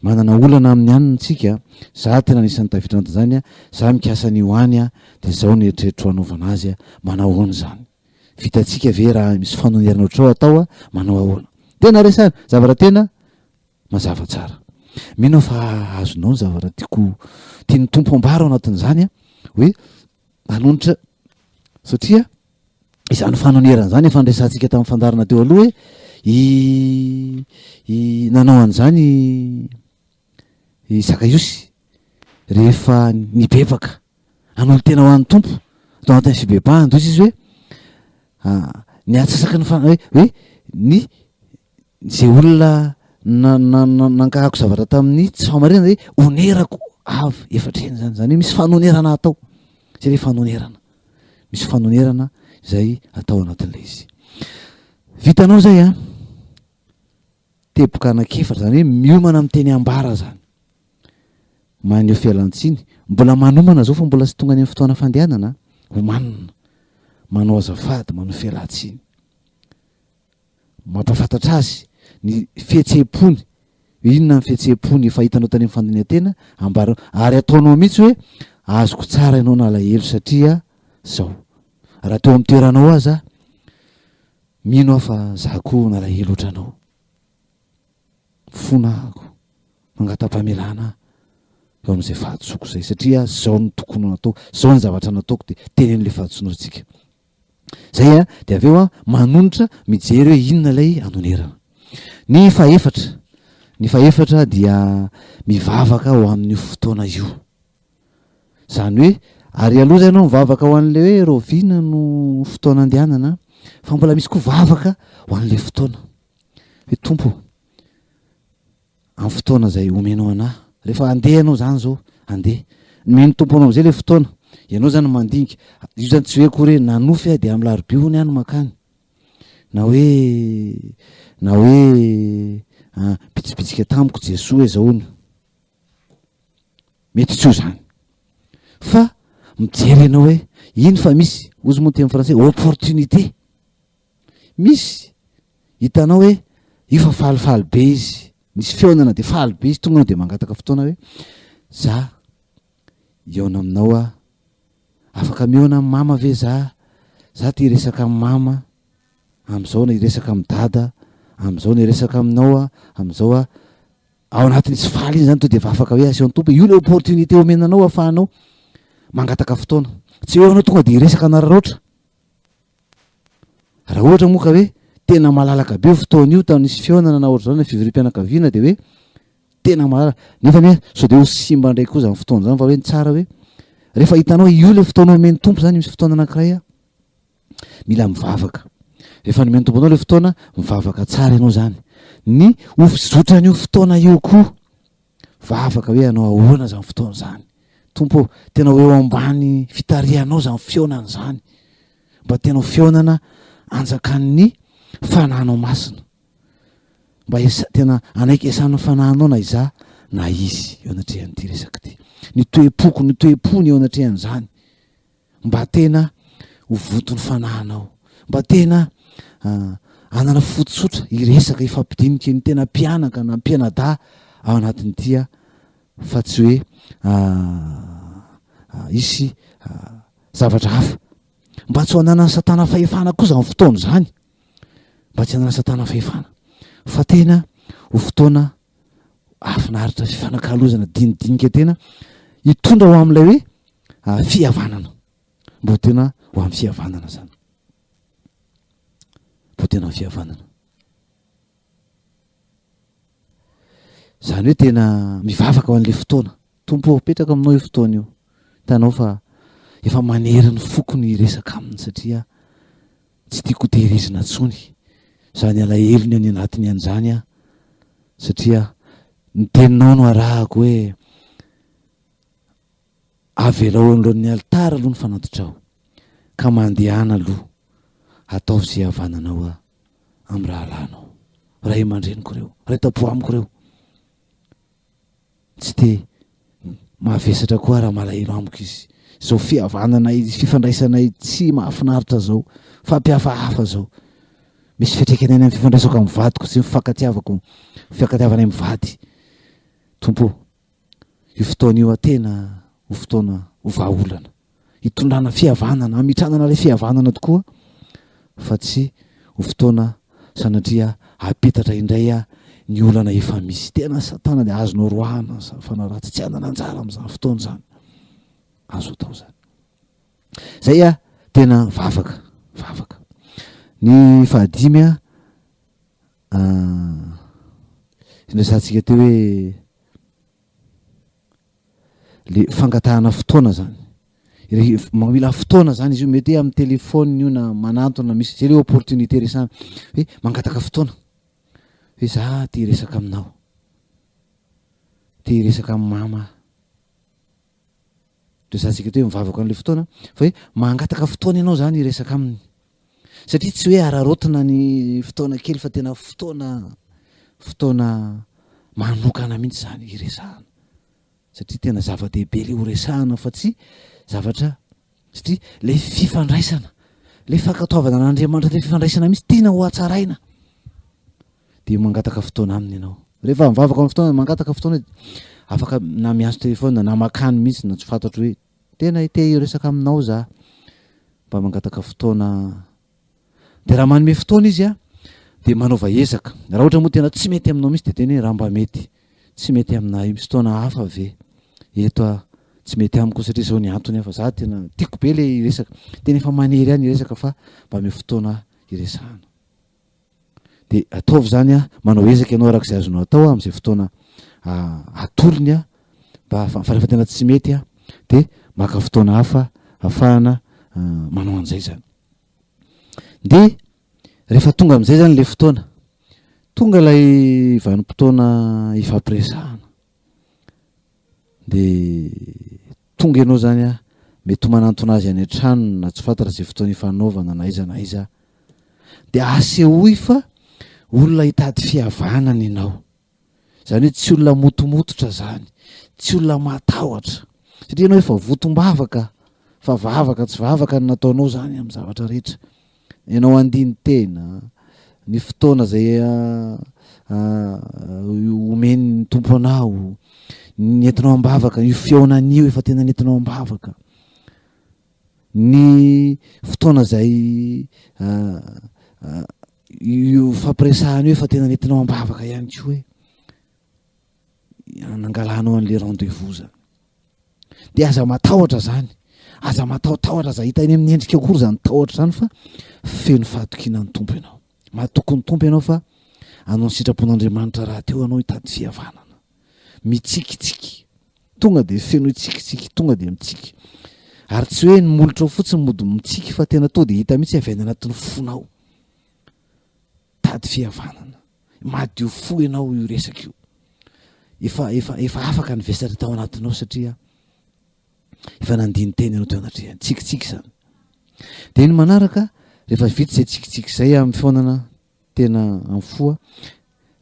manana olana amin'ny anina tsika za tena nisan'ny tavitra zany za mikasa ny hoany de zao ny eritreritro anaovana azy manao ahoana zany vitatsika ve raha misy fanonerana ohatrao atao manao ahoana tena resahana zavatra tena mazava tsara mino fa azonao ny zavatra tiany tompo ambara ao anatin'izany hoe manonitra satria izany fanonerana zany efandraisantsika tamin'ny fandarana teo aloha hoe nanao an'izany Zakaiosy rehefa nibebaka an'olo tena ho an'ny tompo atao anatin'ny fibebahana dozy izy hoe niatsasaky ny hoe ny zay olona nankahako zavatra tamin'ny tsy famarina hoe onerako avy efatreny zany zany hoe misy fanonerana atao zay le fanonerana misy fanonerana zay atao anatin'le izy vitanao zay teboka anakefatra zany hoe miomana amin'ny teny ambara zany maneho fialantsiny mbola manomana zao fa mbola sy tonga ny fotoana fandehanana homanina manao azafady manao fialantsiny mampafantatra azy ny fihetseham-pony inona ny fihetseham-pony fahitanao tany amin'ny fandinian-tena ambara ary ataonao mihitsy hoe azoko tsara ianao nalahelo satria zao raha teo amin'ny toeranao aza mino fa za koa nalahelo ohatranao fonahako mangatam-pamelana eo amin'izay fahatsoko zay satria zao ny tokony natao, zao ny zavatra nataoko de tenen'le fahatsonorantsika zay a. De avy eo a manonitra mijery hoe inona lay anonerana. Ny faefatra dia mivavaka ho amin'io fotoana io, zany hoe ary aloha zay ianao mivavaka ho an'le hoe roviana no fotoana andehanana fa mbola misy koa vavaka ho an'le fotoana hoe tompo amin'ny fotoana zay omenao anahy rehefa andeha anao zany zao andeha nomeny tompo anao am'izay le fotoana ianao zany mandinika io zany tsy hoe akory hoe nanofy a de amin'ny larobia hony any makany na hoe pitsipitsika tamiko Jesoa hoe zaony mety tsy ho zany fa mijery ianao hoe iny fa misy ozy moa teny français opportunité misy hitanao hoe io fa falifaly be izy misy fionana de faly be izy tonga anao de mangataka fotoana hoe za iona aminao a afaka miona amin'ny mama ve za ty resaka amin'ny mama am'izao na iresaka amin'ny dada am'izao na iresaka aminao a am'izao a ao anatin'isy faly iny zany to de efa afaka hoe aseon'ny tompo io le opportunité omenanao ahafahanao mangataka fotoana tsy hoe anao tonga de iresaka anararoatra raha ohatra moa ka hoe tena malalaka be fotoana io tanisy fionana na ohatra zany na fivorim-pianakaviana de hoe tena malalaka nefa ne sao de ho simba ndraiky koa zany fotoana zany fa hoe ny tsara hoe rehefa hitanao io le fotoana omen'ny tompo zany misy fotoana anankiray a mila mivavaka rehefa nomeny tompo anao le fotoana mivavaka tsara ianao zany ny ofizotran'io fotoana io koa vavaka hoe anao ahoana zany fotoana zany tompo tena hoe eo ambany fitarihanao zany fionana zany mba tena fionana anjakan'ny fanahinao masina mba tena anaiky esan'ny fanahinao na iza na izy eo anatrehan'ity resaka ty ny toepoko ny toepony eo anatrehan'izany mba tena ho voton'ny fanahinao mba tena anana fototsotra iresaka ifampidinika ny tena mpianaka na mpianada ao anatin'itya fa tsy hoe isy zavatra hafa mba tsy ho anana ny satana fahefana koa zany fotoana zany mba tsy hanana satana fahefana fa tena ho fotoana afinaritra fifanakalozana dinidinika tena hitondra ho amin'ilay hoe fihavanana mbo tena ho amin'ny fihavanana zany mbo tena amin'ny fihavanana zany hoe tena mivavaka ho an'le fotoana tompo petraka aminao io fotoana io hitanao fa efa manery ny fokony resaka aminy satria tsy tiako tehirizina tsony zany alahelony any anatiny an'izany a satria ny teninao no arahako hoe avelao anolohan'ny alitara aloha ny fanatotrao ka mandehana aloha ataovy zay havananao a amin'ny rahalanao ray aman-dreniko reo ray tapo amiko reo tsy te mahavesatra koa raha malahelo amiko izy zao fihavanana izy fifandraisanay tsy mahafinaritra zao fampihafahafa zao misy fiatraikany any amin'ny fifandraisako amin'ny vadiko sy mifankatiavako fiankatiavanay amin'ny vady tompo io fotoana io atena ho fotoana ho vahaolana hitondrana fihavanana hamitranana ilay fihavanana tokoa fa tsy ho fotoana sanatria apetatra indray a ny olana efa misy tena satana de azonao roahana fanaratsy tsy anana anjara amin'izany fotoana zany azo atao zany zay a tena vavaka ny fahadimy a indrasantsika teo hoe le fangatahana fotoana zany mila fotoana zany izy io mety amin'ny telefôny io na manantona misy zay le opportunité resana hoe mangataka fotoana hoe za ty resaka aminao ty resaka amin'ny mama resantsika teo hoe mivavaka an'le fotoana fa hoe mangataka fotoana ianao zany iresaka aminy satria tsy hoe ararotina ny fotoana kely fa tena fotoana manokana mihitsy zany iresahana satria tena zava-dehibe le ho resahana fa tsy zavatra satria le fifandraisana le fankatoavana n'Andriamanitra le fifandraisana mihitsy tiana ho hatsaraina de mangataka fotoana aminy ianao rehefa mivavaka amin'ny fotoana mangataka fotoana afaka na miantso telefôna na makany mihitsy na tsy fantatro hoe tena ite resaka aminao za mba mangataka fotoana de raha manome fotoana izy a de manaova ezaka raha ohatra moa tena tsy mety aminao misy de teny hoe raha mba mety tsy mety aminah io misy fotoana hafa ve eto a tsy mety amiko satria zao ny antony hafa za tena tiako be le iresaka tena efa manery any iresaka fa mba me fotoana iresahana de ataovy zany a manao ezaka ianao arak'izay azonao atao a am'izay fotoana atolony a mba fa rehefa tena tsy mety a de maka fotoana hafa ahafahana manao an'izay zany de rehefa tonga am'izay zany le fotoana tonga lay vanim-potoana ifampiresahana de tonga ianao zany a mety ho manantona azy any an-trano na tsy fantatra zay fotoana ifanaovana na iza na iza de asehoy fa olona hitady fihavanana ianao zany hoe tsy olona motomototra zany tsy olona matahotra satria ianao efa votom-bavaka fa vavaka tsy vavaka ny nataonao zany amin'ny zavatra rehetra ianao andiny tena ny fotoana zay omeny tompo anao nentinao ambavaka io feonan'io efa tena nentinao ambavaka ny fotoana zay io fampiresahana io efa tena nentinao ambavaka ihany ko hoe nangalanao an'le rendez-vous zany de aza matahotra zany aza matahotahotra za hita eny amin'ny endrika akory zany tahotra zany fa feno fahatokinany tompo ianao mahatoky ny tompo ianao fa anao ny sitrapon'Andriamanitra raha teo anao hitady fihavanana mitsikitsiky tonga de feno hitsikitsiky tonga de mitsiky ary tsy hoe ny molotra ao fotsiny mody mitsiky fa tena to de hita mihitsy avy any anatin'ny fonao tady fihavanana madio fo ianao io resaka io efa afaka ny vesatra tao anatinao satria efa nandiny teny ianao teo anatrehany tsikitsiky zany de iny manaraka rehefa vita zay tsikitsiky zay amin'ny fiaonana tena amin'ny foa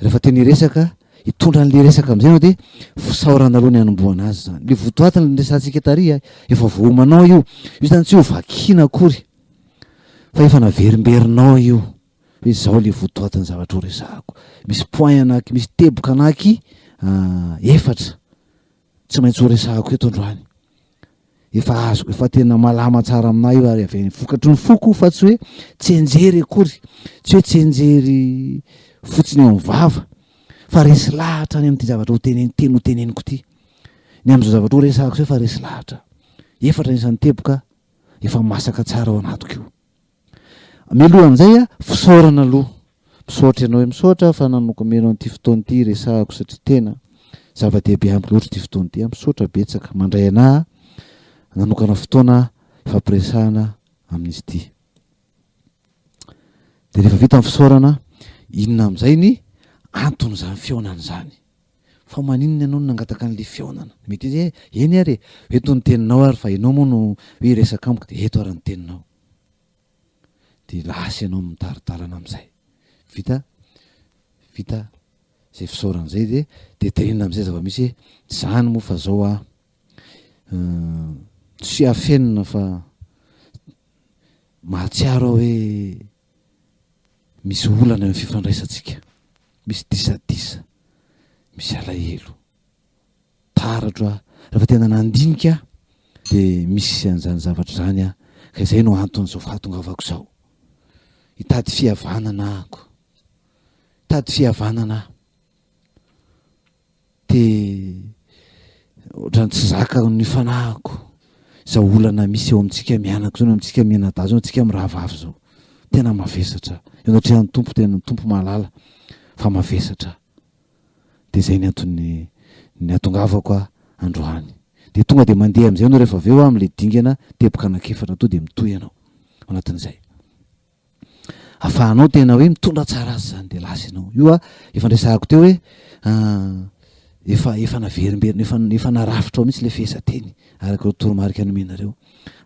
rehefa teny resaka hitondra an'le resaka am'izay anao de fisaorana aloha ny hanomboana azy zany le votoatiny le resantsika taria efa vohomanao io zany tsy ho vakina akory fa efa naverimberinao io hoe zao le votoatiny zavatra ho resahako misy point anaky misy teboka anaky efatra tsy maintsy ho resahako eto androany efa azoko efa tena malama tsara aminah io ary avy vokatry ny foko fa tsy hoe tsy enjery akory tsy hoe tsy enjery fotsiny eo mivava fa resy lahatra any amin'ity zavatra ho teneny teny ho teneniko ty ny am'izao zavatra ho resahako zay fa resy lahatra efatra nisan'ny teboka efa masaka tsara ao anatiko io mialoha an'izay a fisaorana aloha misaotra ianao hoe misaotra fa nanoko menao an'ity fotoana ity resahako satria tena zava-dehibe amiko loatra ity fotoana ity misaotra betsaka mandray anahy nanokana fotoana fampiresahana amin'izy ity de rehefa vita amin'ny fisaorana inona am'izay ny antony zany fiaonana zany fa maninona ianao no nangataka an'le fiaonana mety izy hoe eny ary eto ny teninao ary fa ianao moa no hoe resaka amiko de eto ary ny teninao de lasa ianao mitaritarana am'izay vita zay fisaorana zay de tenena am'izay zava-misy hoe zany moa fa zao a tsy afenina fa mahatsiaro hoe misy olana eo fifandraisantsika misy disadisa misy alahelo taratra rehefa tena nandinika de misy an'izany zavatra zany a ka izay no anton'izao fahatongavako zao hitady fihavanana ahako hitady fihavanana de ohatrany tsy zaka ny fanahiko zao olana misy eo amintsika mianako zao amintsika mianada zao antsika mirahavavy zao tena mavesatra ianatrehan'ny tompo tena ny tompo mahalala fa mavesatra de zay ny antony ny atongavako a androany de tonga de mandeha am'izay anao rehefa avy eo am'le dingana teboka anakefatra to de mitoy ianao ao anatin'izay ahafahanao tena hoe mitondra tsara azy zany de lasa ianao io a efa ndresahako teo hoe efa naverimberina efa narafitra ao mihitsy le fihesa-teny araka reo toromarika anomenareo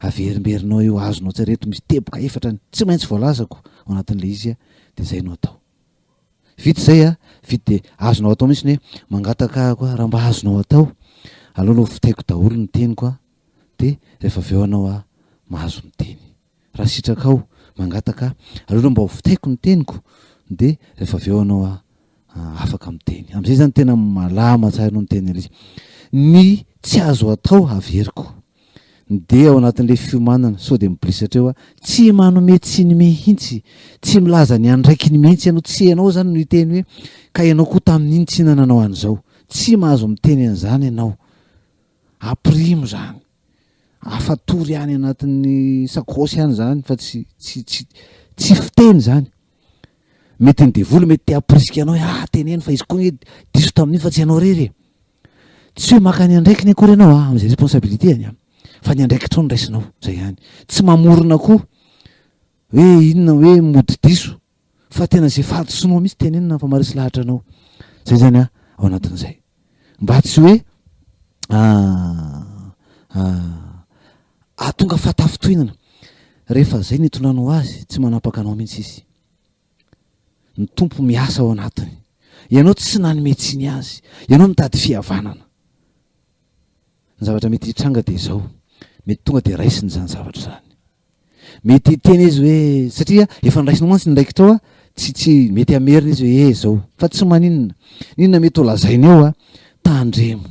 averimberinao io azonao tsara reto misy teboka efatra tsy maintsy voalazako ao anatin'le izy a de zay no atao vita zay a vita de azonao atao mihitsy ny hoe mangataka ahako a raha mba azonao atao alohanao fitaiko daholo ny teniko a de rehefa avy eo anao a mahazo miteny raha sitrakao mangataka alohanao mba ho fitaiko ny teniko de rehefa avy eo anao a afaka miteny am'izay zany tena malama tsara anao miteny izy ny tsy azo atao averiko de ao anatin'le fiomanana sao de mibrisatreo a tsy manome tsy ny mihitsy tsy milaza ny andraiky ny mihitsy ianao tsy ianao zany no iteny hoe ka ianao koa tamin'iny tsy nananao an'izao tsy mahazo miteny an'izany ianao aprimo zany afatory ihany anatin'ny sakosy ihany zany fa tsy fiteny zany mety ny devoly mety te aprisika anao hoe teneny fa izy koa ny diso tamin'iny fa tsy ianao rery tsy hoe maka ny andraiky ny akory ianao am'izay responsabilité any fa ny andraiky trao ny raisinao zay ihany tsy mamorona koa hoe inona hoe mody diso fa tena zay fahatosinao mihitsy tenenina fa marisy lahatra anao zay zany ao anatin'izay mba tsy hoe atonga fatafitohinana rehefa zay nitondranao azy tsy manapaka anao mihitsy izy ny tompo miasa ao anatiny ianao tsy nanometsiny azy ianao mitady fihavanana ny zavatra mety hitranga de zao mety tonga de raisiny zany zavatra zany mety teny izy hoe satria efa niraisinao mantsy ny ndraiky trao tsy mety amerina izy hoe zao fa tsy maninona ninona mety ho lazainy eo tandremo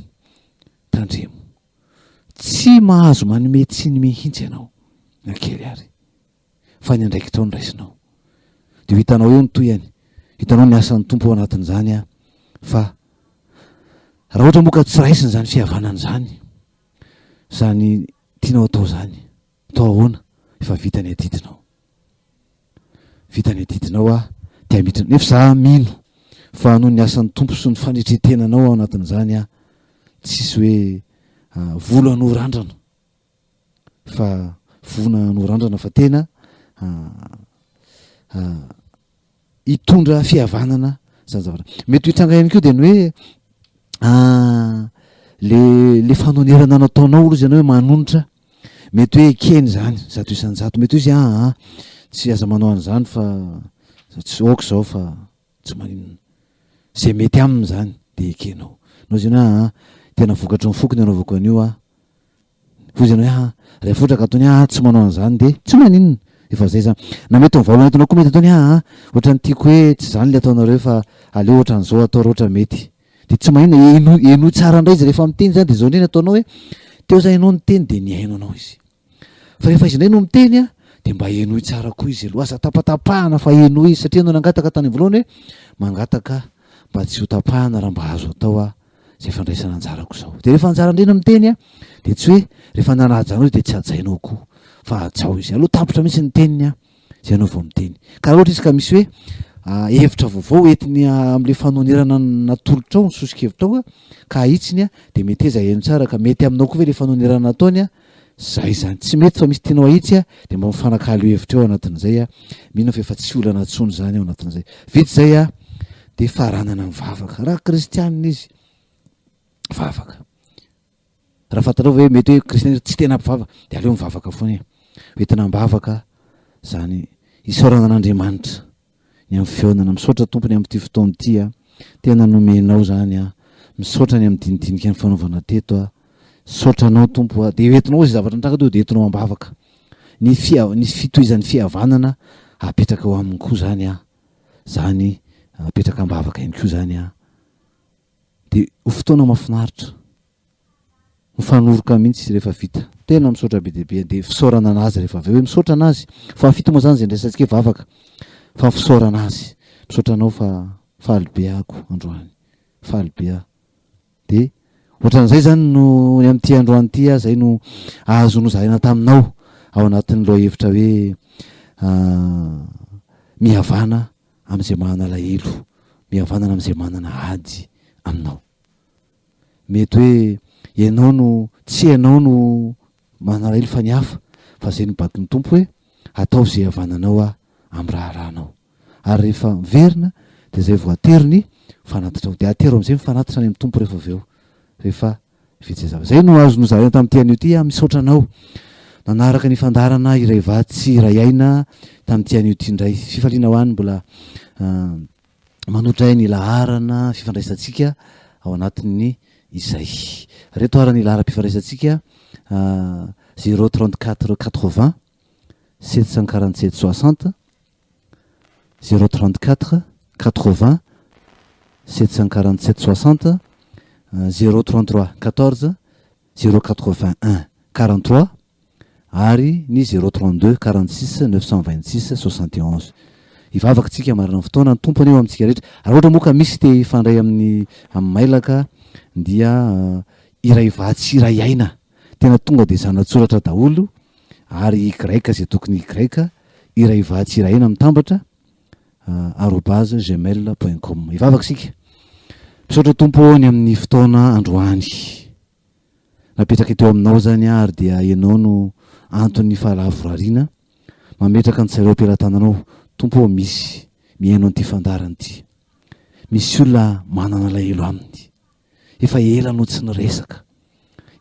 tsy mahazo manome tsy ny mihitsy ianao nakely ary fa ny andraiky trao ny raisinao de hitanao eo ny toyany hitanao ny asan'ny tompo ao anatin'izany fa raha ohatra moa ka tsy raisiny zany fihavanana zany tianao atao zany atao ahoana efa vitany adidinao de amiditra nefa za mino fa noho ny asan'ny tompo sy ny fanetretenanao ao anatin'izany tsisy hoe vola anorandrana fa vona anorandrana fa tena hitondra fihavanana zany zavatra mety hitranga ihany koa de ny hoe le fanonerana nataonao olo izy ianao hoe manonitra mety hoe keny zany zato isan'zato mety izy tsy aza manao an'izany fa tsy aoka zao fa tsy maninona zay mety aminy zany de ekenao nao izy ianao tena vokatry ny fokony anaovako an'io fo izy ianao hoe rehefa ohatra ka ataony tsy manao an'izany de tsy maninona efa zay zany na mety mivaolana entinao koa mety ataony ohatra ny tiako hoe tsy zany le ataonareo fa aleo ohatra n'izao atao rehetra mety de tsy maninona eno tsara indray izy rehefa miteny zany de zao ndray ny ataonao hoe teo za ianao niteny de niaino anao izy fa rehefa izy indray no miteny de mba enoy tsara koa izy aloha aza tapatapahana fa enoy izy satria anao nangataka tany voalohany hoe mangataka mba tsy ho tapahana raha mba azo atao zay fandraisana anjarako zao de rehefa anjara indray no miteny de tsy hoe rehefa nanajanao izy de tsy ajainao koa fa ajao izy aloha tapitra mihitsy ny teniny zay anao vao miteny ka raha ohatra izy ka misy hoe hevitra vaovao entiny am'le fanonerana natolotra ao ny sosokevitra ao ka itsiny de mety eza eno tsara ka mety aminao koa ve le fanonerana nataony zay zany tsy mety fa misy tianao ahitsy de mba mifanakalo hevitra eo anatin'izay mino fa efa tsy olana tsony zany ao anatin'izay vitsy zay de faranana mivavaka raha kristianina izy vavaka raha fantarao hoe mety hoe kristianina tsy tena mpivavaka de aleo mivavaka foana hoentina mbavaka zany isaorana an'Andriamanitra ny amin'ny fionana misaotra tompony amin'ity fotoana ity tena nomenao zany misaotra ny amin'ny dinidinika ny fanaovana teto saotra anao tompo de entinao izy zavatra nitranga de entinao ambavaka ny fitohizan'ny fihavanana apetraka ao aminy koa zany zany apetraka ambavaka ihany koa zany de ho fotoana mahafinaritra mifanoroka mihitsy izy rehefa vita tena misaotra be deabe de fisaorana anazy rehefa avy hoe misaotra anazy fa fito moa zany zay ndraisantsika vavaka fa fisaorana azy misaotra anao fa fahalybe ako androany fahalybe de ohatran'izay zany no ny amin'ity androany ity zay no ahazo nozaraina taminao ao anatin'ny loha hevitra hoe mihavana am'izay manana lahelo mihavanana am'izay manana ady aminao mety hoe ianao no tsy ianao no manana lahelo fa ny hafa fa zay ny baky ny tompo hoe atao zay havananao amin'ny raharahanao ary rehefa miverina de zay voatery ny fanatitra ao de atero am'izay mifanatitra any amin'ny tompo rehefa avy eo rehefa vitsy zava zay no azo nozaraina tamin'ity anio ty misaotra anao nanaraka ny fandarana iray vatsy iray aina tamin'ity anio ty indray fifaliana ho any mbola manotray ny laharana fifandraisantsika ao anatin'ny izay reto arany lahara-pifandraisantsika 034 80 747 60 034 80 747 60 033 14 081 43 ary ny 032 46 926 61 ivavaka tsika marina ny fotoana ny tompony eo amintsika rehetra ary ohatra moa ka misy te ifandray amin'ny mailaka dia iray vatsy iray aina tena tonga de zanatsoratra daholo ary greka zay tokony greka iray vatsy iray aina mitambatra @gmail.com ivavaka sika misaotra tompo ny amin'ny fotoana androany napetraka teo aminao zany ary dia ianao no antony fahalavorariana mametraka ny tsareo ampelantananao tompo misy mihaino an'ity fandarany ity misy olona manana lahelo aminy efa ela no tsy niresaka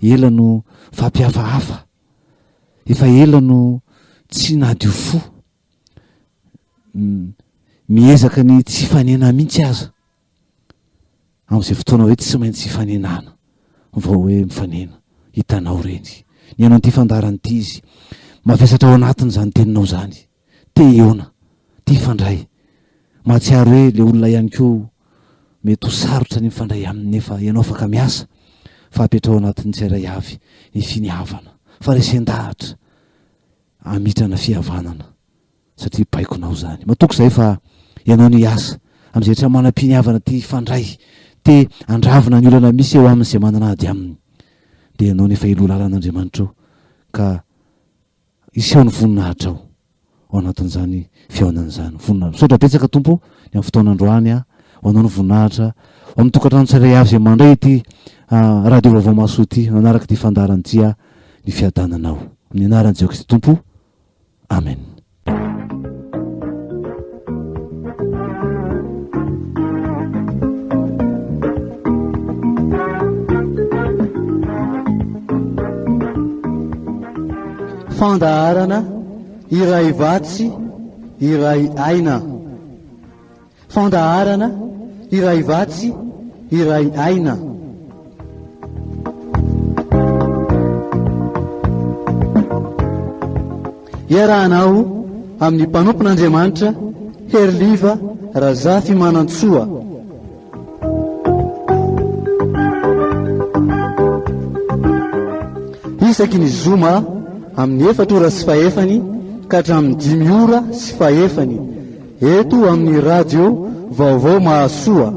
ela no fampihafahafa efa ela no tsy nadio fo miezaka ny tsy fanena mihitsy aza amin'izay fotoana hoe tsy maintsy fanenana vao hoe mifanena hitanao reny ny anao an'ity fandarany ity izy mavesatra ao anatiny zany teninao zany te eona ty fandray mahatsiaro hoe le olona ihany ko mety ho sarotra ny mifandray aminy nefa ianao afaka miasa fa apetra ao anatin'ny tsairay avy ny finiavana fa resen-dahatra amitrana fihavanana satria baikonao zany matoko zay fa ianao ny asa am'izay tra manam-piniavana ty fandray te andravina ny olana misy eo amin'izay manana ady aminy de ianao nefa ilo lalan'Andriamanitra ao ka iseho ny voninahitra ao anatin'izany fihaonan'izany voninahitra misaotra betsaka tompo ny amin'ny fotoanandroany ho anao ny voninahitra ho amin'ny tokantrano tsirairay avy zay mandray ity radio vaovao maso ity nanaraka ty fandarany ty ny fiadananao amin'ny anaran'i Jehovah Kristy tompo amen. Fandaharana iray vatsy iray aina. Fandaharana iray vatsy iray aina. Iarahanao amin'ny mpanompon'Andriamanitra Herliva Razafy Manantsoa. Isaky ny zoma amin'ny 4 ora sy fahefany ka hatramin'ny 5 ora sy fahefany eto amin'ny radio vaovao Mahasoa.